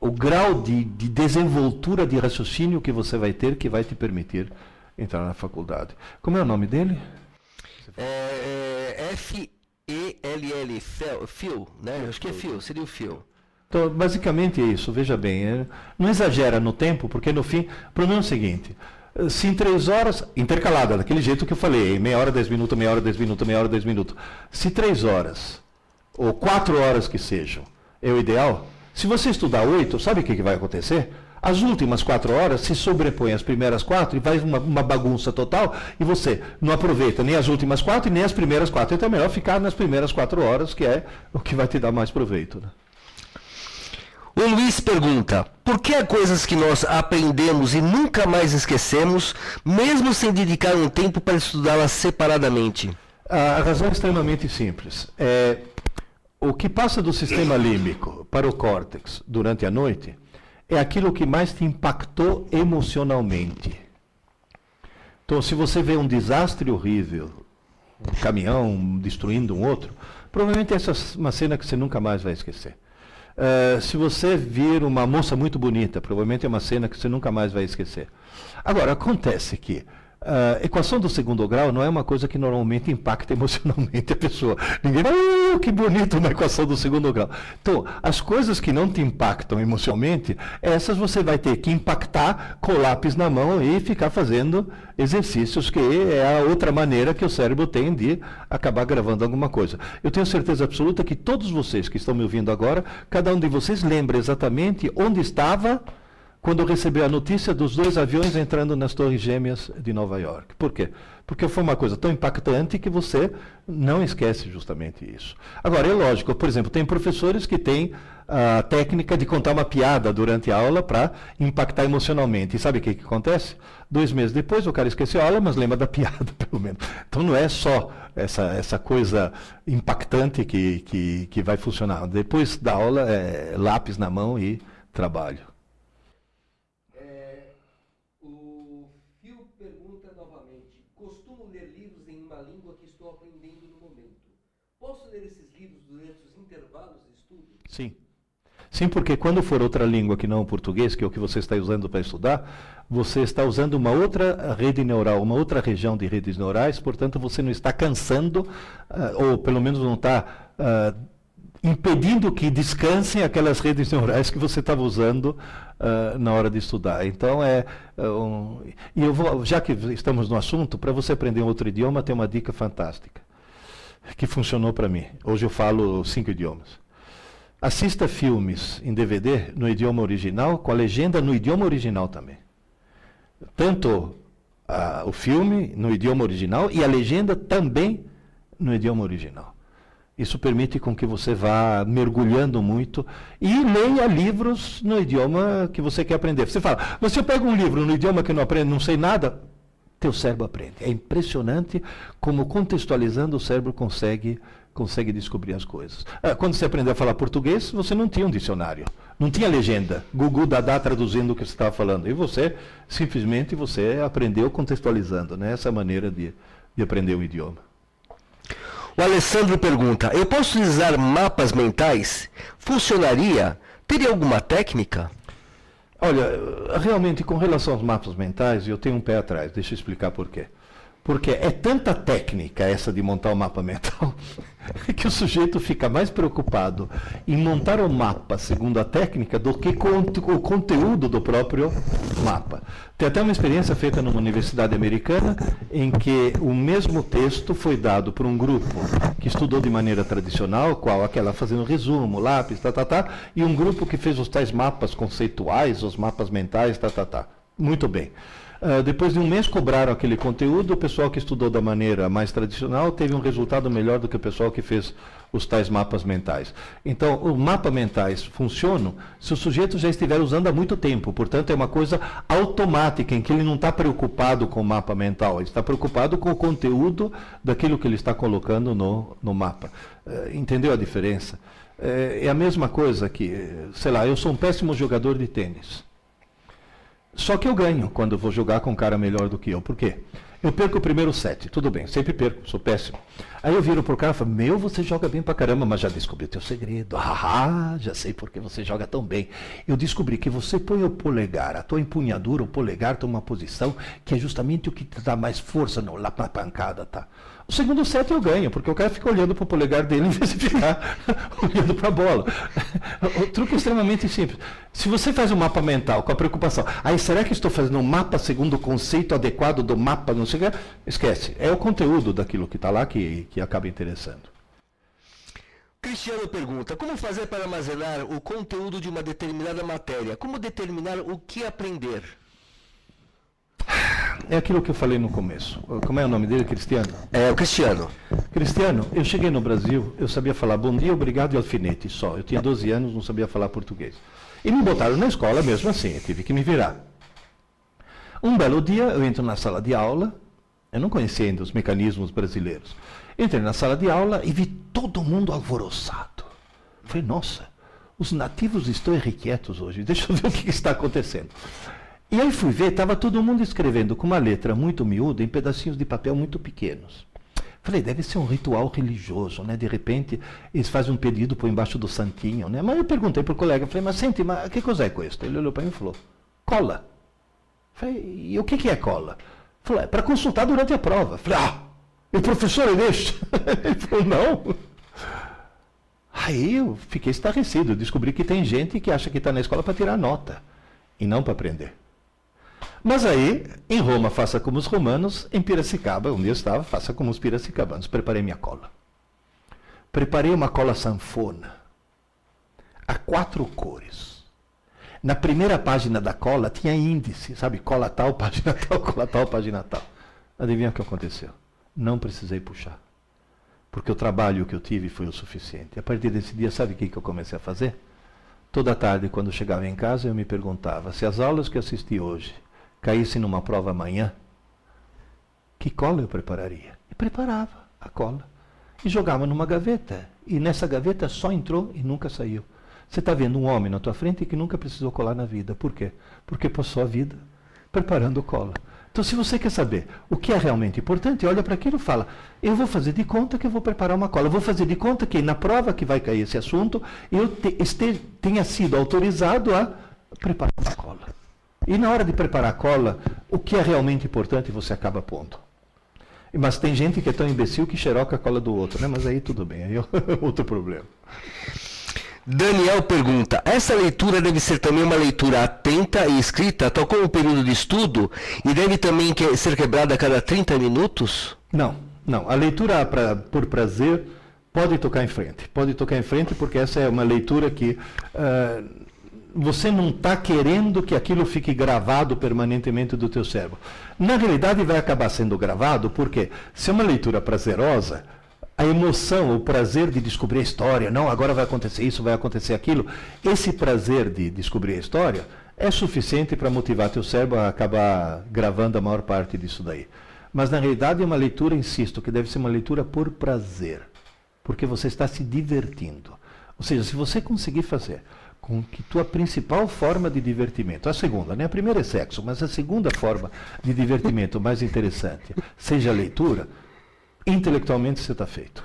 o grau de desenvoltura de raciocínio que você vai ter que vai te permitir entrar na faculdade. Como é o nome dele? F-E-L-L, Phil, né? Acho que é Phil, seria o Phil. Então, basicamente é isso, veja bem, não exagera no tempo, porque no fim, o problema é o seguinte, se em 3 horas, intercalada, daquele jeito que eu falei, meia hora, 10 minutos, meia hora, 10 minutos, meia hora, 10 minutos, se 3 horas, ou 4 horas que sejam, é o ideal. Se você estudar 8, sabe o que vai acontecer? As últimas 4 horas se sobrepõem às primeiras 4 e vai uma bagunça total e você não aproveita nem as últimas 4 e nem as primeiras 4. Então é melhor ficar nas primeiras 4 horas, que é o que vai te dar mais proveito. Né? O Luiz pergunta, por que há coisas que nós aprendemos e nunca mais esquecemos, mesmo sem dedicar um tempo para estudá-las separadamente? A razão é extremamente simples. O que passa do sistema límbico para o córtex durante a noite é aquilo que mais te impactou emocionalmente. Então, se você vê um desastre horrível, um caminhão destruindo um outro, provavelmente essa é uma cena que você nunca mais vai esquecer. Se você vir uma moça muito bonita, provavelmente é uma cena que você nunca mais vai esquecer. Agora, acontece que a equação do segundo grau não é uma coisa que normalmente impacta emocionalmente a pessoa. Ninguém vai, que bonito uma equação do segundo grau. Então, as coisas que não te impactam emocionalmente, essas você vai ter que impactar com o lápis na mão e ficar fazendo exercícios, que é a outra maneira que o cérebro tem de acabar gravando alguma coisa. Eu tenho certeza absoluta que todos vocês que estão me ouvindo agora, cada um de vocês lembra exatamente onde estava quando recebeu a notícia dos 2 aviões entrando nas Torres Gêmeas de Nova York. Por quê? Porque foi uma coisa tão impactante que você não esquece justamente isso. Agora, é lógico, por exemplo, tem professores que têm a técnica de contar uma piada durante a aula para impactar emocionalmente. E sabe o que acontece? 2 meses depois o cara esqueceu a aula, mas lembra da piada, pelo menos. Então não é só essa coisa impactante que vai funcionar. Depois da aula, lápis na mão e trabalho. Sim. Sim, porque quando for outra língua que não o português, que é o que você está usando para estudar, você está usando uma outra rede neural, uma outra região de redes neurais, portanto você não está cansando, ou pelo menos não está impedindo que descansem aquelas redes neurais que você estava usando na hora de estudar. Então, e eu vou, já que estamos no assunto, para você aprender um outro idioma, tem uma dica fantástica. que funcionou para mim. Hoje eu falo 5 idiomas. Assista filmes em DVD no idioma original, com a legenda no idioma original também. Tanto o filme no idioma original e a legenda também no idioma original. Isso permite com que você vá mergulhando muito e leia livros no idioma que você quer aprender. Você fala, mas se eu pego um livro no idioma que eu não aprendo, não sei nada, teu cérebro aprende. É impressionante como contextualizando o cérebro consegue descobrir as coisas. Quando você aprendeu a falar português, você não tinha um dicionário, não tinha legenda, Gugu Dadá traduzindo o que você estava falando. E você, simplesmente, você aprendeu contextualizando, né? Essa maneira de aprender o idioma. O Alessandro pergunta, eu posso utilizar mapas mentais? Funcionaria? Teria alguma técnica? Olha, realmente, com relação aos mapas mentais, eu tenho um pé atrás, deixa eu explicar por quê. Porque é tanta técnica essa de montar o mapa mental que o sujeito fica mais preocupado em montar o mapa segundo a técnica do que com o conteúdo do próprio mapa. Tem até uma experiência feita numa universidade americana em que o mesmo texto foi dado por um grupo que estudou de maneira tradicional, qual aquela fazendo resumo, lápis, e um grupo que fez os tais mapas conceituais, os mapas mentais, Muito bem. Depois de um mês cobraram aquele conteúdo, o pessoal que estudou da maneira mais tradicional teve um resultado melhor do que o pessoal que fez os tais mapas mentais. Então, os mapas mentais funcionam se o sujeito já estiver usando há muito tempo. Portanto, é uma coisa automática, em que ele não está preocupado com o mapa mental, ele está preocupado com o conteúdo daquilo que ele está colocando no mapa. Entendeu a diferença? É a mesma coisa que, sei lá, eu sou um péssimo jogador de tênis. Só que eu ganho quando eu vou jogar com um cara melhor do que eu. Por quê? Eu perco o primeiro set, tudo bem, sempre perco, sou péssimo. Aí eu viro pro cara e falo, você joga bem pra caramba, mas já descobri o teu segredo. Já sei por que você joga tão bem. Eu descobri que você põe o polegar, a tua empunhadura, o polegar toma uma posição que é justamente o que te dá mais força lá na pancada, tá? O segundo set eu ganho, porque o cara fica olhando para o polegar dele em vez de ficar olhando para a bola. O truque é extremamente simples. Se você faz um mapa mental com a preocupação, será que estou fazendo um mapa segundo o conceito adequado do mapa, não sei o que, esquece. É o conteúdo daquilo que está lá que acaba interessando. Cristiano pergunta, como fazer para armazenar o conteúdo de uma determinada matéria? Como determinar o que aprender? É aquilo que eu falei no começo. Como é o nome dele, Cristiano? É, o Cristiano. Cristiano, eu cheguei no Brasil, eu sabia falar bom dia, obrigado e alfinete só. Eu tinha 12 anos, não sabia falar português. E me botaram na escola mesmo assim, eu tive que me virar. Um belo dia, eu entro na sala de aula, eu não conhecia ainda os mecanismos brasileiros. Entrei na sala de aula e vi todo mundo alvoroçado. Falei, nossa, os nativos estão irrequietos hoje, deixa eu ver o que está acontecendo. E aí fui ver, estava todo mundo escrevendo com uma letra muito miúda em pedacinhos de papel muito pequenos. Falei, deve ser um ritual religioso, né? De repente, eles fazem um pedido por embaixo do santinho, né? Mas eu perguntei para o colega, falei, mas sente, mas que coisa é isso? Ele olhou para mim e falou, cola. Falei, e o que é cola? Falei, é para consultar durante a prova. Falei, e o professor é deste? Ele falou, não. Aí eu fiquei estarrecido, descobri que tem gente que acha que está na escola para tirar nota, e não para aprender. Mas aí, em Roma, faça como os romanos, em Piracicaba, onde eu estava, faça como os piracicabanos. Preparei minha cola. Preparei uma cola sanfona, a 4 cores. Na primeira página da cola tinha índice, sabe? Cola tal, página tal, cola tal, página tal. Adivinha o que aconteceu? Não precisei puxar. Porque o trabalho que eu tive foi o suficiente. A partir desse dia, sabe o que eu comecei a fazer? Toda tarde, quando eu chegava em casa, eu me perguntava, se as aulas que eu assisti hoje caísse numa prova amanhã, que cola eu prepararia? E preparava a cola. E jogava numa gaveta. E nessa gaveta só entrou e nunca saiu. Você está vendo um homem na tua frente que nunca precisou colar na vida. Por quê? Porque passou a vida preparando cola. Então, se você quer saber o que é realmente importante, olha para aquilo e fala, eu vou fazer de conta que eu vou preparar uma cola. Eu vou fazer de conta que na prova que vai cair esse assunto, eu tenha sido autorizado a preparar uma cola. E na hora de preparar a cola, o que é realmente importante você acaba pondo. Mas tem gente que é tão imbecil que xeroca a cola do outro, né? Mas aí tudo bem, aí é outro problema. Daniel pergunta, essa leitura deve ser também uma leitura atenta e escrita, tal como um período de estudo, e deve também ser quebrada a cada 30 minutos? Não, Não. A leitura por prazer pode tocar em frente. Pode tocar em frente porque essa é uma leitura que você não está querendo que aquilo fique gravado permanentemente do teu cérebro. Na realidade vai acabar sendo gravado porque se é uma leitura prazerosa, a emoção, o prazer de descobrir a história, não, agora vai acontecer isso, vai acontecer aquilo, esse prazer de descobrir a história é suficiente para motivar teu cérebro a acabar gravando a maior parte disso daí. Mas na realidade é uma leitura, insisto, que deve ser uma leitura por prazer, porque você está se divertindo. Ou seja, se você conseguir fazer com que tua principal forma de divertimento, a segunda, né? A primeira é sexo, mas a segunda forma de divertimento mais interessante seja a leitura, intelectualmente você está feito.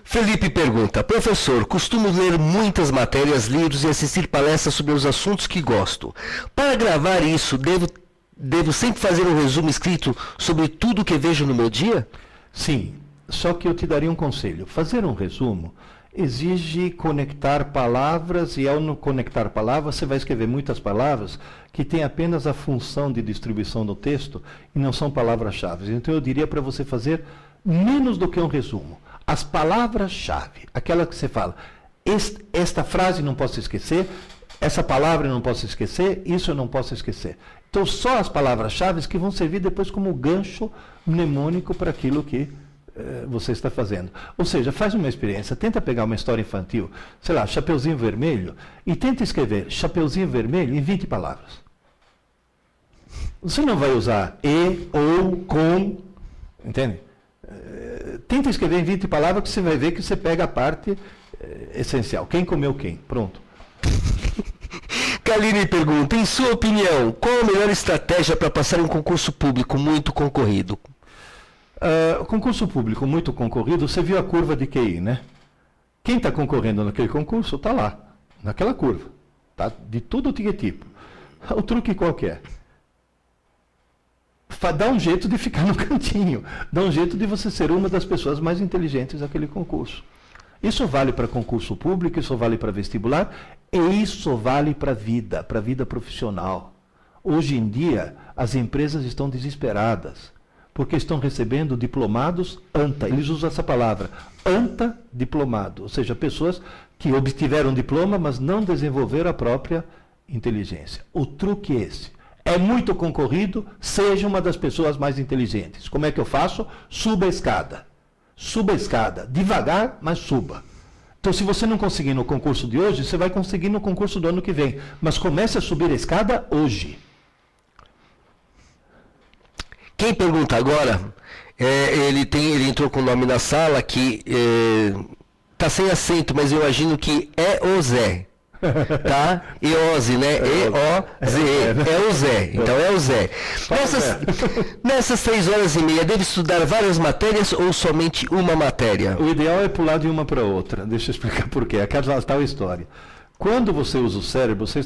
Felipe pergunta, professor, costumo ler muitas matérias, livros e assistir palestras sobre os assuntos que gosto. Para gravar isso, devo sempre fazer um resumo escrito sobre tudo que vejo no meu dia? Sim, só que eu te daria um conselho. Fazer um resumo exige conectar palavras, e ao não conectar palavras, você vai escrever muitas palavras que têm apenas a função de distribuição do texto e não são palavras-chave. Então eu diria para você fazer menos do que um resumo. As palavras-chave, aquela que você fala, esta frase não posso esquecer, essa palavra eu não posso esquecer, isso eu não posso esquecer. Então só as palavras-chave que vão servir depois como gancho mnemônico para aquilo que você está fazendo. Ou seja, faz uma experiência, tenta pegar uma história infantil, sei lá, Chapeuzinho Vermelho, e tenta escrever Chapeuzinho Vermelho em 20 palavras. Você não vai usar e, ou, com, entende? Tenta escrever em 20 palavras que você vai ver que você pega a parte essencial. Quem comeu quem? Pronto. Kaline pergunta, em sua opinião, qual a melhor estratégia para passar em um concurso público muito concorrido? O concurso público muito concorrido, você viu a curva de QI, né? Quem está concorrendo naquele concurso está lá, naquela curva. Tá? De todo tipo. O truque qualquer. Dá um jeito de ficar no cantinho. Dá um jeito de você ser uma das pessoas mais inteligentes daquele concurso. Isso vale para concurso público, isso vale para vestibular, e isso vale para a vida profissional. Hoje em dia, as empresas estão desesperadas, porque estão recebendo diplomados ANTA. Eles usam essa palavra, ANTA diplomado, ou seja, pessoas que obtiveram diploma, mas não desenvolveram a própria inteligência. O truque é esse. É muito concorrido, seja uma das pessoas mais inteligentes. Como é que eu faço? Suba a escada. Suba a escada. Devagar, mas suba. Então, se você não conseguir no concurso de hoje, você vai conseguir no concurso do ano que vem. Mas comece a subir a escada hoje. Quem pergunta agora, ele entrou com o nome na sala que está sem acento, mas eu imagino que é o Zé. Tá? Eose, né? E-O-Z-E. É o Zé. Então é o Zé. Nessas 3 horas e meia, deve estudar várias matérias ou somente uma matéria? O ideal é pular de uma para outra. Deixa eu explicar por quê. Aquela tal história. Quando você usa o cérebro, você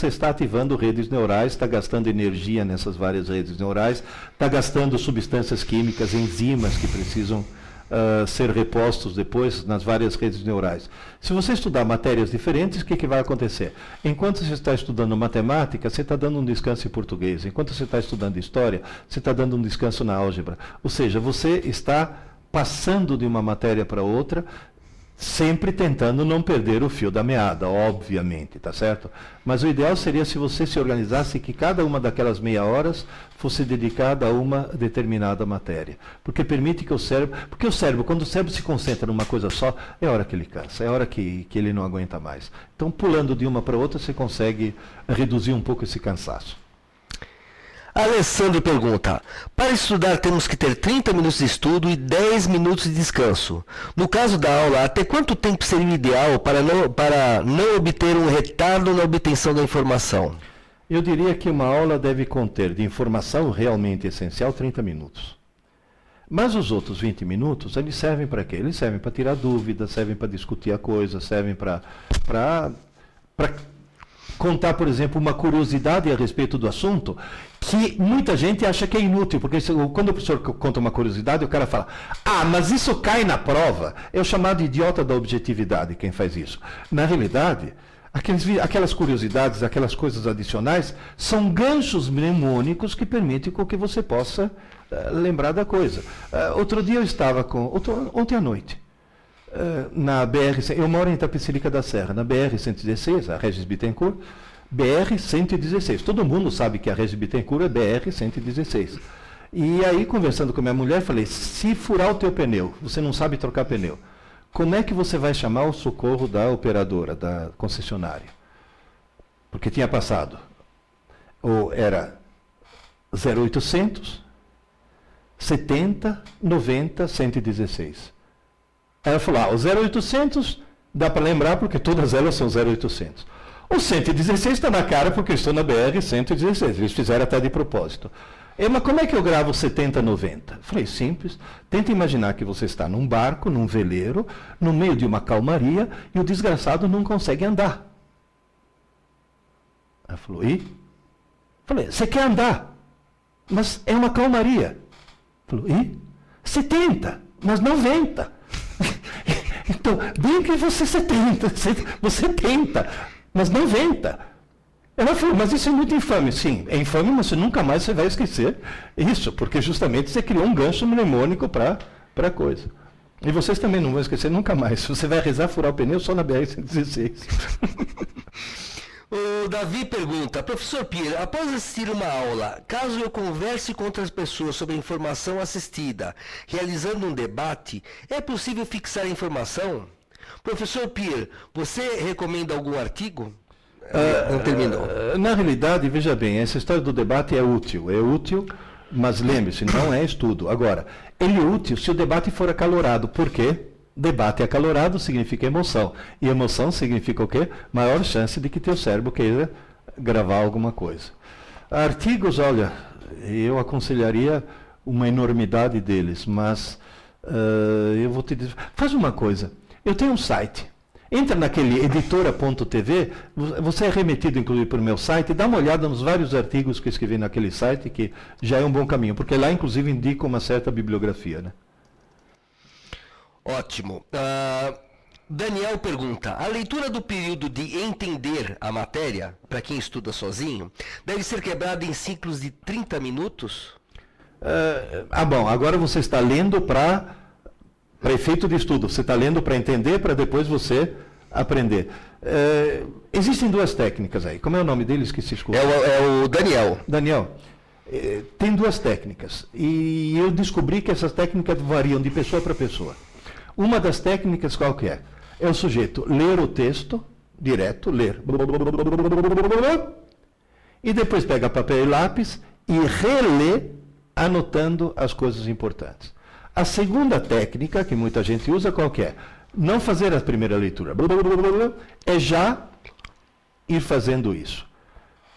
está ativando redes neurais, está gastando energia nessas várias redes neurais, está gastando substâncias químicas, enzimas que precisam ser repostos depois nas várias redes neurais. Se você estudar matérias diferentes, o que vai acontecer? Enquanto você está estudando matemática, você está dando um descanso em português. Enquanto você está estudando história, você está dando um descanso na álgebra. Ou seja, você está passando de uma matéria para outra, sempre tentando não perder o fio da meada, obviamente, tá certo? Mas o ideal seria se você se organizasse que cada uma daquelas meia horas fosse dedicada a uma determinada matéria. Porque permite que o cérebro... Porque o cérebro, quando o cérebro se concentra numa coisa só, é a hora que ele cansa, é a hora que ele não aguenta mais. Então, pulando de uma para outra, você consegue reduzir um pouco esse cansaço. Alessandro pergunta, para estudar temos que ter 30 minutos de estudo e 10 minutos de descanso. No caso da aula, até quanto tempo seria o ideal para não obter um retardo na obtenção da informação? Eu diria que uma aula deve conter de informação realmente essencial 30 minutos. Mas os outros 20 minutos, eles servem para quê? Eles servem para tirar dúvidas, servem para discutir a coisa, servem para contar, por exemplo, uma curiosidade a respeito do assunto, que muita gente acha que é inútil, porque quando o professor conta uma curiosidade, o cara fala, mas isso cai na prova. É o chamado idiota da objetividade quem faz isso. Na realidade, aquelas curiosidades, aquelas coisas adicionais, são ganchos mnemônicos que permitem com que você possa lembrar da coisa. Outro dia eu estava ontem à noite, na BR, eu moro em Itapecerica da Serra, na BR-116, a Regis Bittencourt, BR-116. Todo mundo sabe que a Regis Bittencourt é BR-116. E aí, conversando com a minha mulher, falei, se furar o teu pneu, você não sabe trocar pneu, como é que você vai chamar o socorro da operadora, da concessionária? Porque tinha passado, ou era 0800, 70, 90, 116. Aí ela falou, o 0800 dá para lembrar porque todas elas são 0800. O 116 está na cara porque eu estou na BR-116, eles fizeram até de propósito. Mas como é que eu gravo 70, 90? Falei, simples. Tenta imaginar que você está num barco, num veleiro, no meio de uma calmaria, e o desgraçado não consegue andar. Ela falou, e? Falei, você quer andar, mas é uma calmaria. Falou, e? 70, mas 90. Então, bem que você 70, você tenta, mas 90. Ela falou, mas isso é muito infame. Sim, é infame, mas você nunca mais vai esquecer isso, porque justamente você criou um gancho mnemônico para a coisa. E vocês também não vão esquecer nunca mais. Você vai rezar furar o pneu só na BR-116. O Davi pergunta, professor Pierre, após assistir uma aula, caso eu converse com outras pessoas sobre a informação assistida, realizando um debate, é possível fixar a informação? Professor Pierre, você recomenda algum artigo? Não terminou. Na realidade, veja bem, essa história do debate é útil, mas lembre-se, não é estudo. Agora, ele é útil se o debate for acalorado. Por quê? Debate acalorado significa emoção. E emoção significa o quê? Maior chance de que teu cérebro queira gravar alguma coisa. Artigos, olha, eu aconselharia uma enormidade deles, mas eu vou te dizer. Faz uma coisa, eu tenho um site. Entra naquele editora.tv, você é remetido inclusive para o meu site, dá uma olhada nos vários artigos que eu escrevi naquele site, que já é um bom caminho, porque lá inclusive indica uma certa bibliografia, né? Ótimo. Daniel pergunta, a leitura do período de entender a matéria, para quem estuda sozinho, deve ser quebrada em ciclos de 30 minutos? Bom, agora você está lendo para efeito de estudo, você está lendo para entender, para depois você aprender. Existem duas técnicas aí, como é o nome deles que se escuta? É o Daniel. Daniel, tem duas técnicas, e eu descobri que essas técnicas variam de pessoa para pessoa. Uma das técnicas qual que é? É o sujeito ler o texto, direto, ler, e depois pega papel e lápis e relê, anotando as coisas importantes. A segunda técnica, que muita gente usa, qual que é? Não fazer a primeira leitura, é já ir fazendo isso.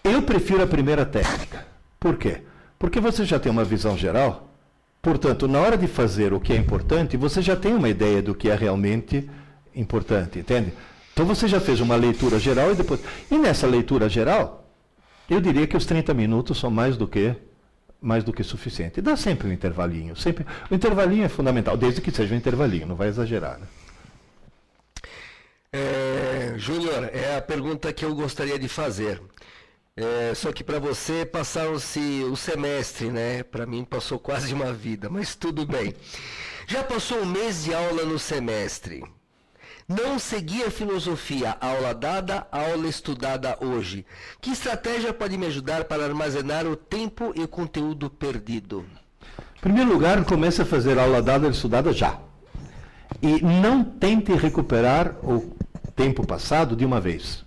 Eu prefiro a primeira técnica. Por quê? Porque você já tem uma visão geral. Portanto, na hora de fazer o que é importante, você já tem uma ideia do que é realmente importante, entende? Então você já fez uma leitura geral e depois... E nessa leitura geral, eu diria que os 30 minutos são mais do que suficiente. Dá sempre um intervalinho. Sempre... O intervalinho é fundamental, desde que seja um intervalinho, não vai exagerar, né? Júnior, é a pergunta que eu gostaria de fazer. Só que para você passaram-se o semestre, né? Para mim passou quase uma vida, mas tudo bem. Já passou um mês de aula no semestre. Não segui a filosofia, aula dada, aula estudada hoje. Que estratégia pode me ajudar para armazenar o tempo e o conteúdo perdido? Em primeiro lugar, comece a fazer aula dada e estudada já. E não tente recuperar o tempo passado de uma vez.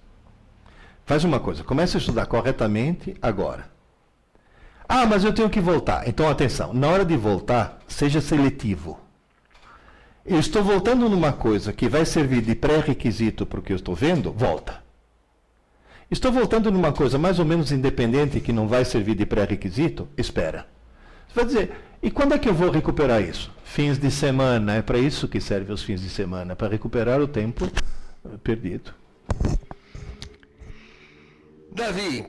Faz uma coisa, comece a estudar corretamente agora. Mas eu tenho que voltar. Então, atenção, na hora de voltar, seja seletivo. Eu estou voltando numa coisa que vai servir de pré-requisito para o que eu estou vendo, volta. Estou voltando numa coisa mais ou menos independente que não vai servir de pré-requisito, espera. Você vai dizer, e quando é que eu vou recuperar isso? Fins de semana, é para isso que servem os fins de semana, para recuperar o tempo perdido. Davi,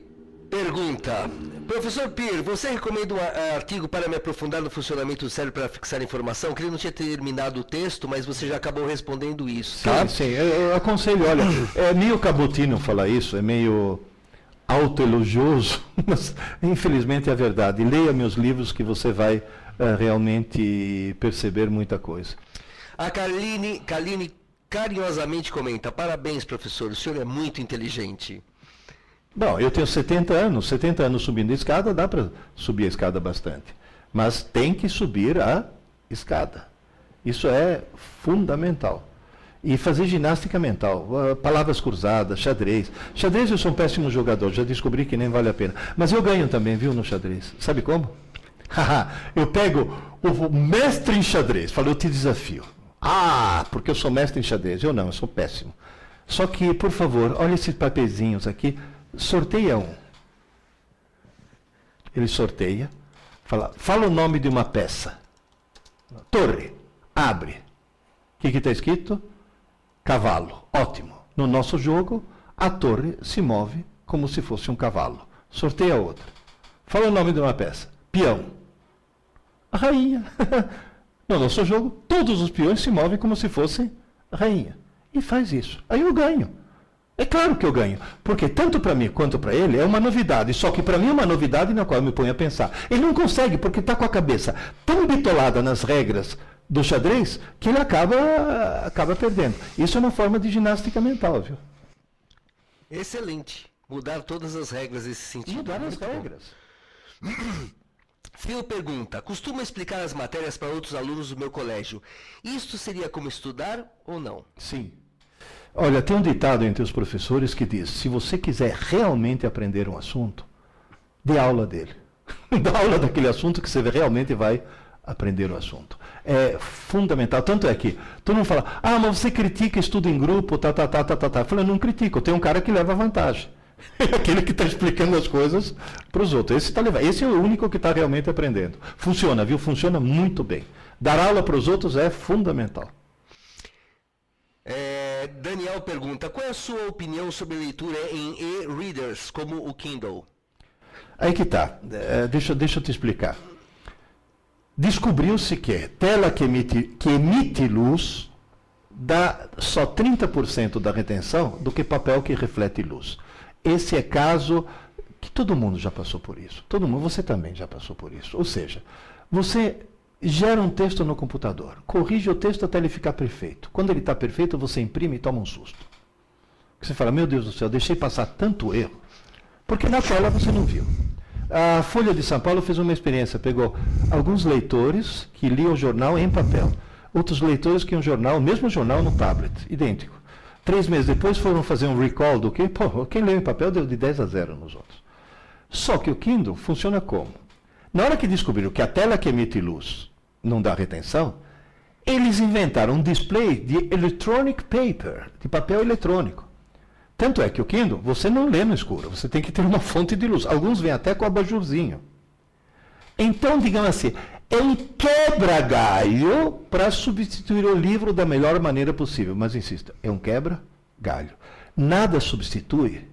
pergunta. Professor Pierre, você recomenda um artigo para me aprofundar no funcionamento do cérebro para fixar informação? Que ele não tinha terminado o texto, mas você já acabou respondendo isso, tá? Sim, eu aconselho, olha, é meio cabotino falar isso, é meio autoelogioso, mas infelizmente é verdade. Leia meus livros que você vai realmente perceber muita coisa. A Kaline carinhosamente comenta: parabéns, professor, o senhor é muito inteligente. Bom, eu tenho 70 anos subindo a escada, dá para subir a escada bastante. Mas tem que subir a escada. Isso é fundamental. E fazer ginástica mental, palavras cruzadas, xadrez. Xadrez eu sou um péssimo jogador, já descobri que nem vale a pena. Mas eu ganho também, viu, no xadrez. Sabe como? Eu pego o mestre em xadrez, falo, eu te desafio. Ah, porque eu sou mestre em xadrez. Eu não, eu sou péssimo. Só que, por favor, olha esses papeizinhos aqui, sorteia um. Ele sorteia, fala o nome de uma peça. Torre, abre. O que está escrito? Cavalo. Ótimo. No nosso jogo, a torre se move como se fosse um cavalo. Sorteia outra. Fala o nome de uma peça. Peão. A rainha. No nosso jogo, todos os peões se movem como se fossem a rainha. E faz isso. Aí eu ganho. É claro que eu ganho. Porque tanto para mim quanto para ele é uma novidade. Só que para mim é uma novidade na qual eu me ponho a pensar. Ele não consegue porque está com a cabeça tão bitolada nas regras do xadrez que ele acaba perdendo. Isso é uma forma de ginástica mental, viu? Excelente. Mudar todas as regras nesse sentido. Mudar as regras. Phil pergunta: costuma explicar as matérias para outros alunos do meu colégio. Isto seria como estudar ou não? Sim. Olha, tem um ditado entre os professores que diz: se você quiser realmente aprender um assunto, dê aula dele. Dá aula daquele assunto que você realmente vai aprender o assunto. É fundamental. Tanto é que todo mundo fala: ah, mas você critica estudo em grupo, tá. Eu falo: eu não critico, tem um cara que leva vantagem. É aquele que está explicando as coisas para os outros. Esse é o único que está realmente aprendendo. Funciona, viu? Funciona muito bem. Dar aula para os outros é fundamental. Daniel pergunta: qual é a sua opinião sobre leitura em e-readers, como o Kindle? Aí que está. Deixa eu te explicar. Descobriu-se que tela que emite luz dá só 30% da retenção do que papel que reflete luz. Esse é caso que todo mundo já passou por isso. Todo mundo, você também já passou por isso. Ou seja, você gera um texto no computador, corrige o texto até ele ficar perfeito. Quando ele está perfeito, você imprime e toma um susto. Você fala: meu Deus do céu, deixei passar tanto erro, porque na tela você não viu. A Folha de São Paulo fez uma experiência, pegou alguns leitores que liam o jornal em papel, outros leitores que iam o mesmo jornal no tablet, idêntico. 3 meses depois foram fazer um recall do que, quem leu em papel deu de 10-0 nos outros. Só que o Kindle funciona como? Na hora que descobriram que a tela que emite luz não dá retenção, eles inventaram um display de electronic paper, de papel eletrônico. Tanto é que o Kindle, você não lê no escuro, você tem que ter uma fonte de luz. Alguns vêm até com abajurzinho. Então, digamos assim, é um quebra-galho para substituir o livro da melhor maneira possível. Mas, insisto, é um quebra-galho. Nada substitui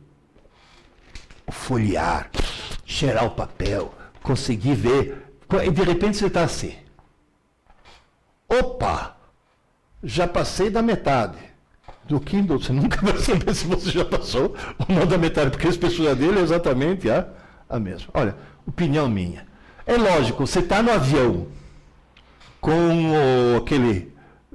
o folhear, cheirar o papel, conseguir ver. E, de repente, você está assim. Opa! Já passei da metade. Do Kindle, você nunca vai saber se você já passou ou não da metade, porque a espessura dele é exatamente a mesma. Olha, opinião minha. É lógico, você está no avião com aquele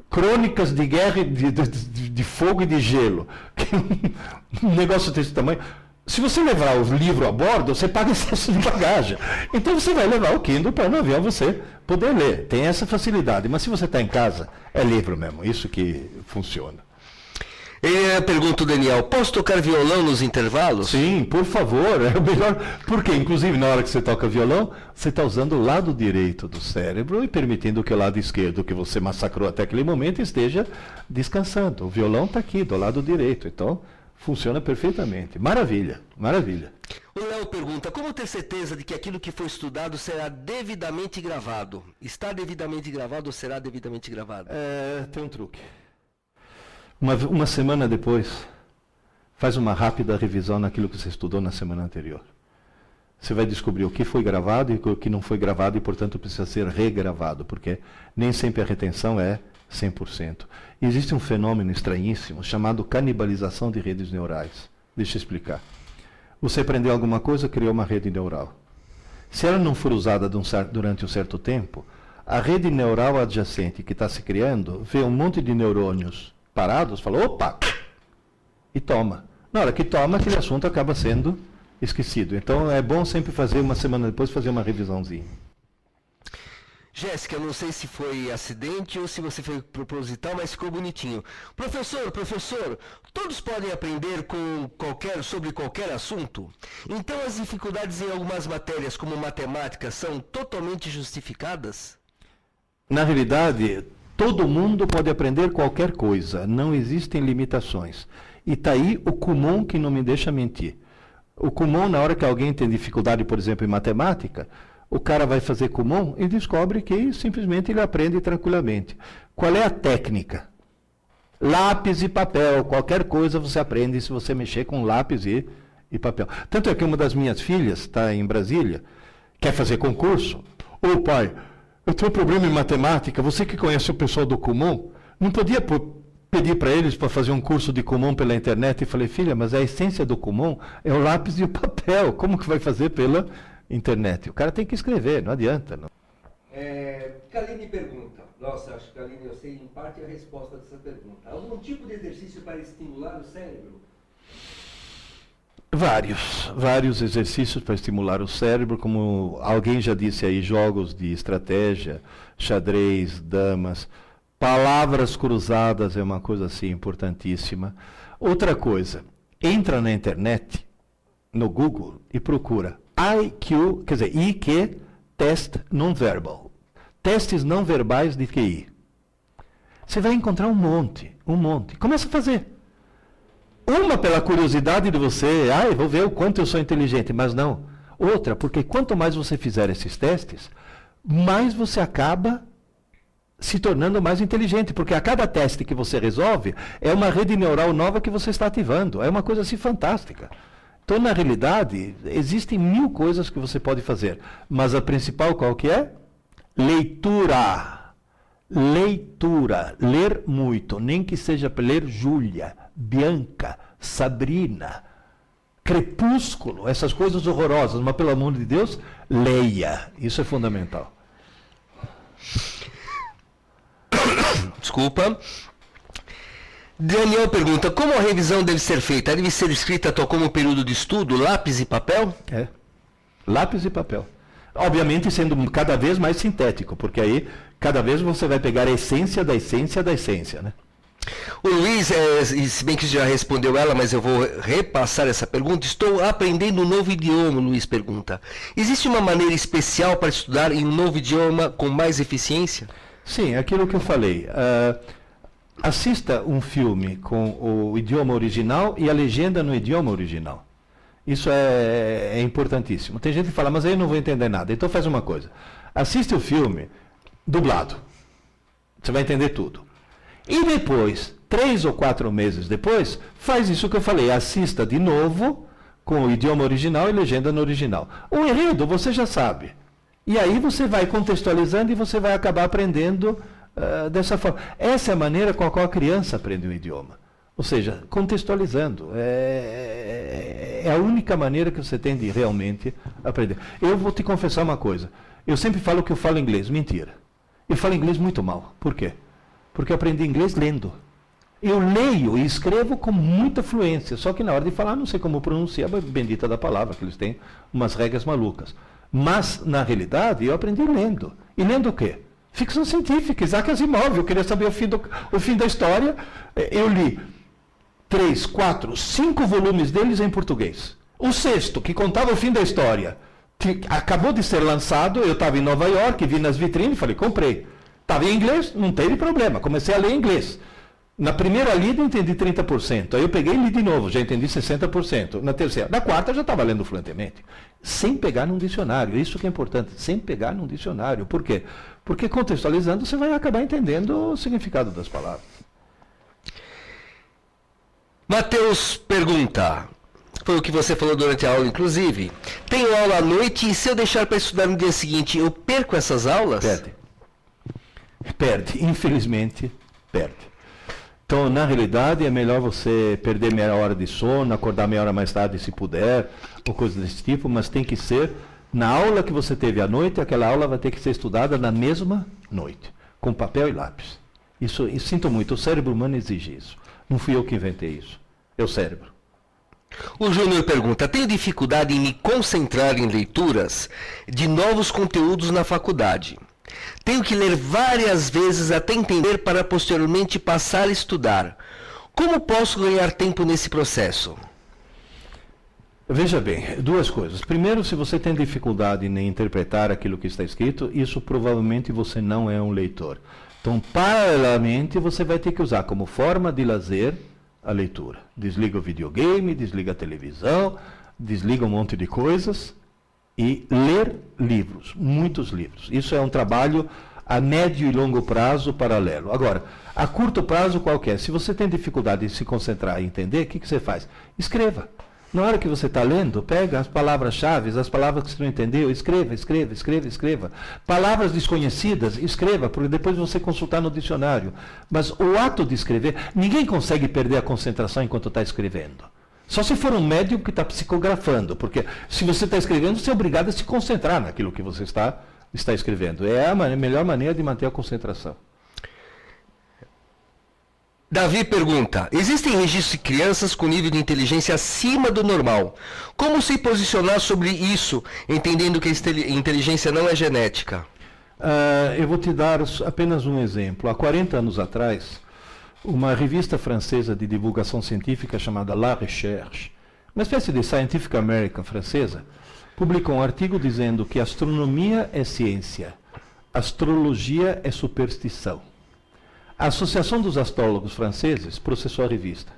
Crônicas de Guerra, de Fogo e de Gelo, que um negócio desse tamanho. Se você levar o livro a bordo, você paga excesso de bagagem. Então você vai levar o Kindle para no avião você poder ler. Tem essa facilidade. Mas se você está em casa, é livro mesmo. Isso que funciona. Pergunta o Daniel: posso tocar violão nos intervalos? Sim, por favor, é o melhor. Porque, inclusive, na hora que você toca violão, você está usando o lado direito do cérebro e permitindo que o lado esquerdo, que você massacrou até aquele momento, esteja descansando. O violão está aqui, do lado direito. Então, funciona perfeitamente. Maravilha, maravilha. O Léo pergunta: como ter certeza de que aquilo que foi estudado será devidamente gravado? Está devidamente gravado ou será devidamente gravado? Tem um truque. Uma semana depois, faz uma rápida revisão naquilo que você estudou na semana anterior. Você vai descobrir o que foi gravado e o que não foi gravado e, portanto, precisa ser regravado, porque nem sempre a retenção é 100%. E existe um fenômeno estranhíssimo chamado canibalização de redes neurais. Deixa eu explicar. Você aprendeu alguma coisa, criou uma rede neural. Se ela não for usada durante um certo tempo, a rede neural adjacente que está se criando vê um monte de neurônios parados, fala, opa, e toma. Na hora que toma, aquele assunto acaba sendo esquecido. Então é bom sempre fazer, uma semana depois, fazer uma revisãozinha. Jéssica, eu não sei se foi acidente ou se você foi proposital, mas ficou bonitinho. Professor, todos podem aprender sobre qualquer assunto? Então as dificuldades em algumas matérias, como matemática, são totalmente justificadas? Na realidade, todo mundo pode aprender qualquer coisa, não existem limitações. E está aí o Kumon que não me deixa mentir. O Kumon, na hora que alguém tem dificuldade, por exemplo, em matemática, o cara vai fazer Kumon e descobre que simplesmente ele aprende tranquilamente. Qual é a técnica? Lápis e papel. Qualquer coisa você aprende se você mexer com lápis e papel. Tanto é que uma das minhas filhas está em Brasília, quer fazer concurso. Ô pai, eu tenho um problema em matemática, você que conhece o pessoal do Kumon, não podia pedir para eles para fazer um curso de Kumon pela internet? E falei, filha, mas a essência do Kumon é o lápis e o papel. Como que vai fazer pela internet? O cara tem que escrever, não adianta. Não. Kaline pergunta, nossa, acho que Kaline, eu sei em parte a resposta dessa pergunta. Algum tipo de exercício para estimular o cérebro? Vários exercícios para estimular o cérebro, como alguém já disse aí, jogos de estratégia, xadrez, damas, palavras cruzadas é uma coisa assim importantíssima. Outra coisa, entra na internet, no Google, e procura IQ, quer dizer, IQ, Test Non-Verbal. Testes não verbais de QI. Você vai encontrar um monte. Começa a fazer. Uma pela curiosidade de você, eu vou ver o quanto eu sou inteligente, mas não. Outra, porque quanto mais você fizer esses testes, mais você acaba se tornando mais inteligente, porque a cada teste que você resolve, é uma rede neural nova que você está ativando. É uma coisa assim fantástica. Então, na realidade, existem 1000 coisas que você pode fazer, mas a principal qual que é? Leitura. Ler muito, nem que seja para ler Júlia, Bianca, Sabrina, Crepúsculo, essas coisas horrorosas, mas pelo amor de Deus, leia. Isso é fundamental. Desculpa. Daniel pergunta, como a revisão deve ser feita? Deve ser escrita tal como período de estudo, lápis e papel? Lápis e papel. Obviamente sendo cada vez mais sintético, porque aí cada vez você vai pegar a essência da essência da essência, né? O Luiz, se bem que já respondeu ela, mas eu vou repassar essa pergunta. Estou aprendendo um novo idioma, o Luiz pergunta. Existe uma maneira especial para estudar em um novo idioma com mais eficiência? Sim, aquilo que eu falei. Assista um filme com o idioma original e a legenda no idioma original. Isso é importantíssimo. Tem gente que fala, mas aí eu não vou entender nada. Então faz uma coisa. Assiste o filme dublado. Você vai entender tudo. E depois, 3 ou 4 meses depois, faz isso que eu falei. Assista de novo com o idioma original e legenda no original. O enredo você já sabe. E aí você vai contextualizando e você vai acabar aprendendo dessa forma. Essa é a maneira com a qual a criança aprende um idioma. Ou seja, contextualizando. É a única maneira que você tem de realmente aprender. Eu vou te confessar uma coisa. Eu sempre falo que eu falo inglês. Mentira. Eu falo inglês muito mal. Por quê? Porque eu aprendi inglês lendo. Eu leio e escrevo com muita fluência. Só que na hora de falar, não sei como pronunciar a bendita da palavra, que eles têm umas regras malucas. Mas, na realidade, eu aprendi lendo. E lendo o quê? Ficção científica, Isaac Asimov. Eu queria saber o fim da história. Eu li 3, 4, 5 volumes deles em português. O 6º, que contava o fim da história, acabou de ser lançado. Eu estava em Nova York, vi nas vitrines, falei, comprei. Estava em inglês, não teve problema. Comecei a ler em inglês. Na primeira lida, entendi 30%. Aí eu peguei e li de novo, já entendi 60%. Na terceira. Na quarta, já estava lendo fluentemente. Sem pegar num dicionário. Isso que é importante, sem pegar num dicionário. Por quê? Porque contextualizando, você vai acabar entendendo o significado das palavras. Matheus pergunta, foi o que você falou durante a aula, inclusive. Tenho aula à noite e se eu deixar para estudar no dia seguinte, eu perco essas aulas? Perde. Infelizmente, perde. Então, na realidade, é melhor você perder meia hora de sono, acordar meia hora mais tarde se puder, ou coisa desse tipo, mas tem que ser Na aula que você teve à noite, aquela aula vai ter que ser estudada na mesma noite, com papel e lápis. Isso sinto muito, o cérebro humano exige isso. Não fui eu que inventei isso, é o cérebro. O Júnior pergunta, tenho dificuldade em me concentrar em leituras de novos conteúdos na faculdade. Tenho que ler várias vezes até entender para posteriormente passar a estudar. Como posso ganhar tempo nesse processo? Veja bem, duas coisas. Primeiro, se você tem dificuldade em interpretar aquilo que está escrito, isso provavelmente você não é um leitor. Então, paralelamente, você vai ter que usar como forma de lazer a leitura. Desliga o videogame, desliga a televisão, desliga um monte de coisas e ler livros, muitos livros. Isso é um trabalho a médio e longo prazo paralelo. Agora, a curto prazo qualquer, se você tem dificuldade em se concentrar e entender, o que você faz? Escreva. Na hora que você está lendo, pega as palavras-chave, as palavras que você não entendeu, escreva. Palavras desconhecidas, escreva, porque depois você consultar no dicionário. Mas o ato de escrever, ninguém consegue perder a concentração enquanto está escrevendo. Só se for um médium que está psicografando, porque se você está escrevendo, você é obrigado a se concentrar naquilo que você está escrevendo. É a melhor maneira de manter a concentração. Davi pergunta, existem registros de crianças com nível de inteligência acima do normal. Como se posicionar sobre isso, entendendo que a inteligência não é genética? Eu vou te dar apenas um exemplo. Há 40 anos atrás, uma revista francesa de divulgação científica chamada La Recherche, uma espécie de Scientific American francesa, publicou um artigo dizendo que astronomia é ciência, astrologia é superstição. A Associação dos Astrólogos Franceses processou a revista,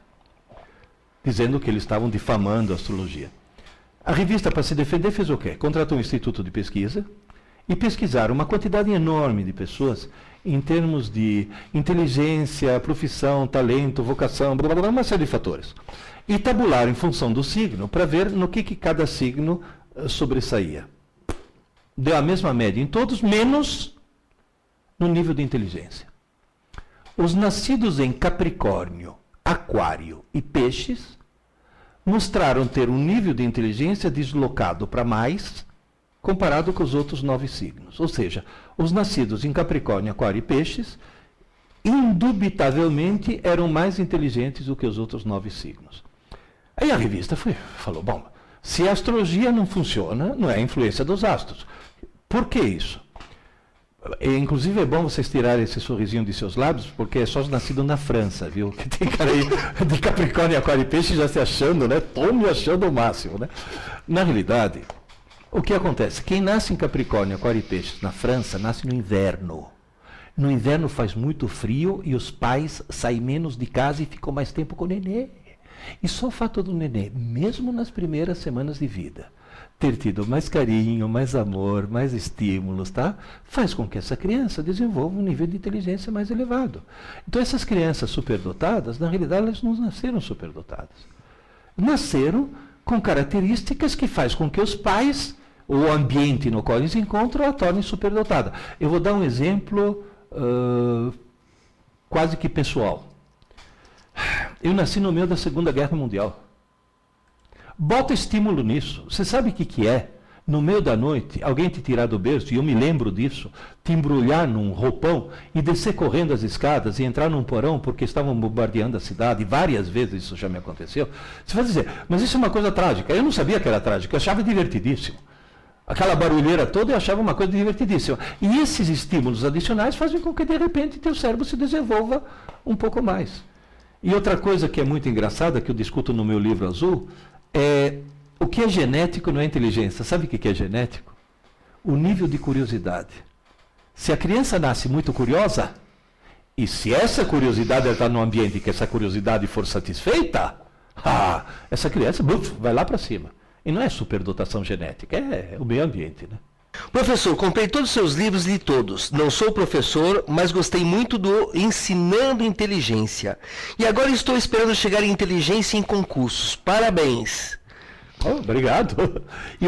dizendo que eles estavam difamando a astrologia. A revista, para se defender, fez o quê? Contratou um instituto de pesquisa e pesquisaram uma quantidade enorme de pessoas em termos de inteligência, profissão, talento, vocação, blá, blá, blá, uma série de fatores. E tabularam em função do signo para ver no que cada signo sobressaía. Deu a mesma média em todos, menos no nível de inteligência. Os nascidos em Capricórnio, Aquário e Peixes mostraram ter um nível de inteligência deslocado para mais comparado com os outros 9 signos. Ou seja, os nascidos em Capricórnio, Aquário e Peixes indubitavelmente eram mais inteligentes do que os outros 9 signos. Aí a revista falou, bom, se a astrologia não funciona, não é a influência dos astros. Por que isso? Inclusive é bom vocês tirarem esse sorrisinho de seus lábios, porque é só nascido na França, viu? Que tem cara aí de Capricórnio, Aquário e Peixe já se achando, né? Tô me achando o máximo, né? Na realidade, o que acontece? Quem nasce em Capricórnio, Aquário e Peixes na França, nasce no inverno. No inverno faz muito frio e os pais saem menos de casa e ficam mais tempo com o nenê. E só o fato do nenê, mesmo nas primeiras semanas de vida, ter tido mais carinho, mais amor, mais estímulos, tá? Faz com que essa criança desenvolva um nível de inteligência mais elevado. Então essas crianças superdotadas, na realidade, elas não nasceram superdotadas. Nasceram com características que faz com que os pais, o ambiente no qual eles se encontram, a tornem superdotada. Eu vou dar um exemplo quase que pessoal. Eu nasci no meio da Segunda Guerra Mundial. Bota estímulo nisso. Você sabe o que é? No meio da noite, alguém te tirar do berço, e eu me lembro disso, te embrulhar num roupão e descer correndo as escadas e entrar num porão porque estavam bombardeando a cidade, e várias vezes isso já me aconteceu. Você vai dizer, mas isso é uma coisa trágica. Eu não sabia que era trágica, eu achava divertidíssimo. Aquela barulheira toda eu achava uma coisa divertidíssima. E esses estímulos adicionais fazem com que, de repente, teu cérebro se desenvolva um pouco mais. E outra coisa que é muito engraçada, que eu discuto no meu livro azul, o que é genético não é inteligência. Sabe o que é genético? O nível de curiosidade. Se a criança nasce muito curiosa, e se essa curiosidade está num ambiente que essa curiosidade for satisfeita, essa criança vai lá para cima. E não é superdotação genética, é o meio ambiente, né? Professor, comprei todos os seus livros, li todos. Não sou professor, mas gostei muito do Ensinando Inteligência. E agora estou esperando chegar em inteligência em concursos. Parabéns. Obrigado. E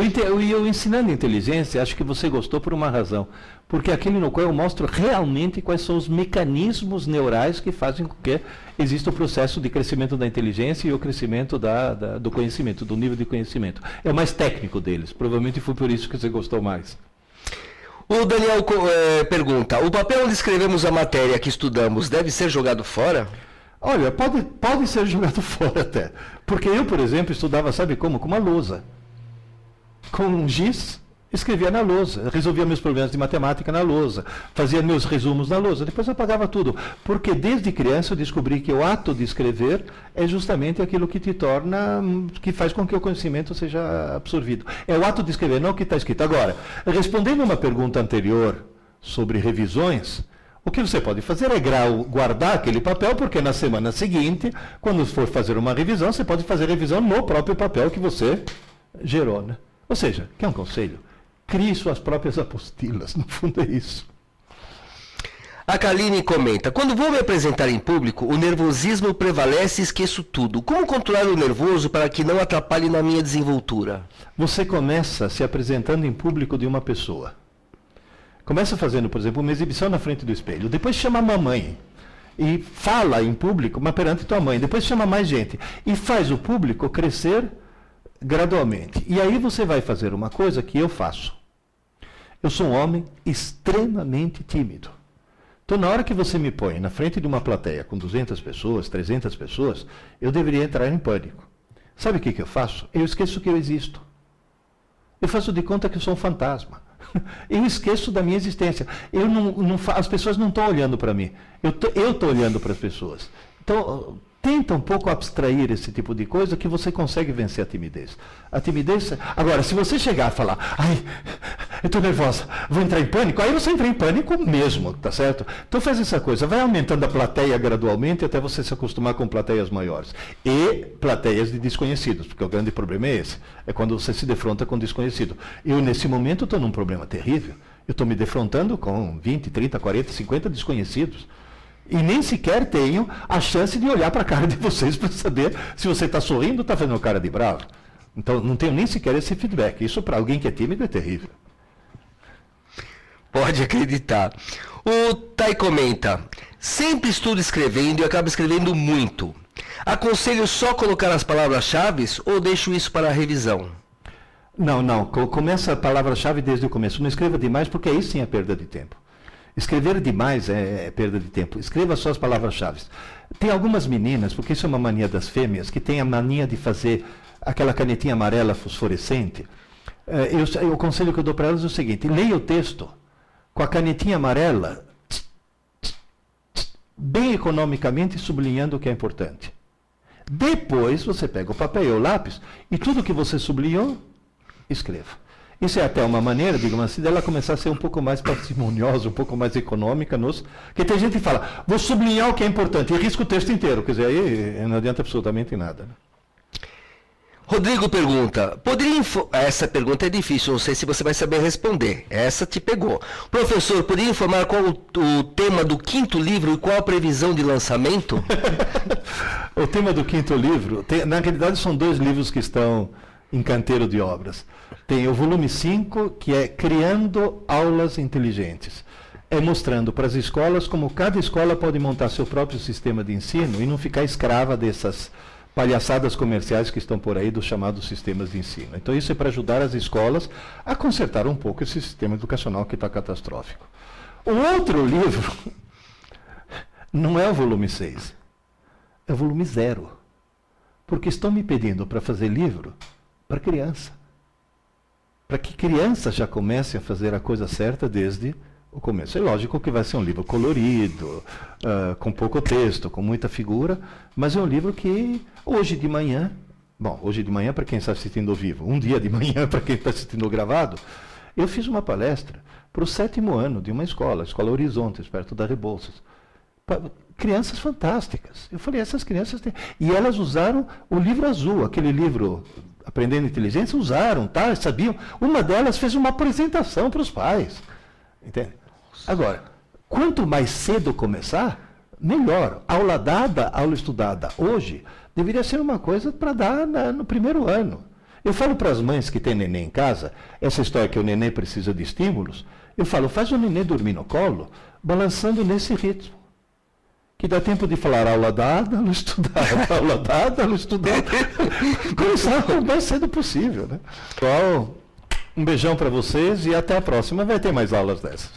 o Ensinando Inteligência, acho que você gostou por uma razão. porque é aquele no qual eu mostro realmente quais são os mecanismos neurais que fazem com que exista o processo de crescimento da inteligência e o crescimento do conhecimento, do nível de conhecimento. É o mais técnico deles, provavelmente foi por isso que você gostou mais. O Daniel pergunta, o papel onde escrevemos a matéria que estudamos deve ser jogado fora? Olha, pode ser jogado fora até. Porque eu, por exemplo, estudava, sabe como? Com uma lousa. Com um giz, escrevia na lousa. Resolvia meus problemas de matemática na lousa. Fazia meus resumos na lousa. Depois eu apagava tudo. Porque desde criança eu descobri que o ato de escrever é justamente aquilo que te torna, que faz com que o conhecimento seja absorvido. É o ato de escrever, não o que está escrito. Agora, respondendo uma pergunta anterior sobre revisões, o que você pode fazer é guardar aquele papel, porque na semana seguinte, quando for fazer uma revisão, você pode fazer revisão no próprio papel que você gerou, né? Ou seja, quer um conselho? Crie suas próprias apostilas, no fundo é isso. A Kaline comenta, quando vou me apresentar em público, o nervosismo prevalece e esqueço tudo. Como controlar o nervoso para que não atrapalhe na minha desenvoltura? Você começa se apresentando em público de uma pessoa. Começa fazendo, por exemplo, uma exibição na frente do espelho. Depois chama a mamãe e fala em público, mas perante tua mãe. Depois chama mais gente e faz o público crescer gradualmente. E aí você vai fazer uma coisa que eu faço. Eu sou um homem extremamente tímido. Então, na hora que você me põe na frente de uma plateia com 200 pessoas, 300 pessoas, eu deveria entrar em pânico. Sabe o que eu faço? Eu esqueço que eu existo. Eu faço de conta que eu sou um fantasma. Eu esqueço da minha existência. As pessoas não estão olhando para mim. Eu estou olhando para as pessoas. Então, tenta um pouco abstrair esse tipo de coisa que você consegue vencer a timidez. A timidez... Agora, se você chegar a falar, ai, eu estou nervosa, vou entrar em pânico, aí você entra em pânico mesmo, tá certo? Então faz essa coisa, vai aumentando a plateia gradualmente até você se acostumar com plateias maiores. E plateias de desconhecidos, porque o grande problema é esse. É quando você se defronta com desconhecido. Eu, nesse momento, estou num problema terrível. Eu estou me defrontando com 20, 30, 40, 50 desconhecidos. E nem sequer tenho a chance de olhar para a cara de vocês para saber se você está sorrindo ou está fazendo cara de bravo. Então, não tenho nem sequer esse feedback. Isso, para alguém que é tímido, é terrível. Pode acreditar. O Tai comenta, sempre estudo escrevendo e acabo escrevendo muito. Aconselho só colocar as palavras-chave ou deixo isso para a revisão? Não. Começa a palavra-chave desde o começo. Não escreva demais, porque aí sim é perda de tempo. Escrever demais é perda de tempo. Escreva só as palavras-chave. Tem algumas meninas, porque isso é uma mania das fêmeas, que tem a mania de fazer aquela canetinha amarela fosforescente. O conselho que eu dou para elas é o seguinte, leia o texto com a canetinha amarela, bem economicamente, sublinhando o que é importante. Depois você pega o papel e o lápis e tudo que você sublinhou, escreva. Isso é até uma maneira, digamos assim, dela começar a ser um pouco mais parcimoniosa, um pouco mais econômica. Porque tem gente que fala, vou sublinhar o que é importante, e risca o texto inteiro. Quer dizer, aí não adianta absolutamente nada. Né? Rodrigo pergunta, essa pergunta é difícil, não sei se você vai saber responder. Essa te pegou. Professor, poderia informar qual o tema do 5º livro e qual a previsão de lançamento? O tema do 5º livro, na realidade são 2 livros que estão em canteiro de obras. Tem o volume 5, que é Criando Aulas Inteligentes. É mostrando para as escolas como cada escola pode montar seu próprio sistema de ensino e não ficar escrava dessas palhaçadas comerciais que estão por aí dos chamados sistemas de ensino. Então isso é para ajudar as escolas a consertar um pouco esse sistema educacional que está catastrófico. O outro livro não é o volume 6, é o volume 0. Porque estão me pedindo para fazer livro para criança. Para que crianças já comecem a fazer a coisa certa desde o começo. É lógico que vai ser um livro colorido, com pouco texto, com muita figura, mas é um livro que hoje de manhã para quem está assistindo ao vivo, um dia de manhã para quem está assistindo gravado, eu fiz uma palestra para o 7º ano de uma escola, a Escola Horizontes, perto da Rebouças. Crianças fantásticas. Eu falei, essas crianças têm... E elas usaram o livro azul, aquele livro Aprendendo Inteligência, usaram, tá? Sabiam. Uma delas fez uma apresentação para os pais. Entende? Agora, quanto mais cedo começar, melhor. Aula dada, aula estudada. Hoje, deveria ser uma coisa para dar no 1º ano. Eu falo para as mães que têm neném em casa, essa história que o neném precisa de estímulos, Eu falo, faz o nenê dormir no colo, balançando nesse ritmo. Que dá tempo de falar aula dada, aula estudada, aula dada, aula estudada. Começar o mais cedo possível, né? Então, um beijão para vocês e até a próxima. Vai ter mais aulas dessas.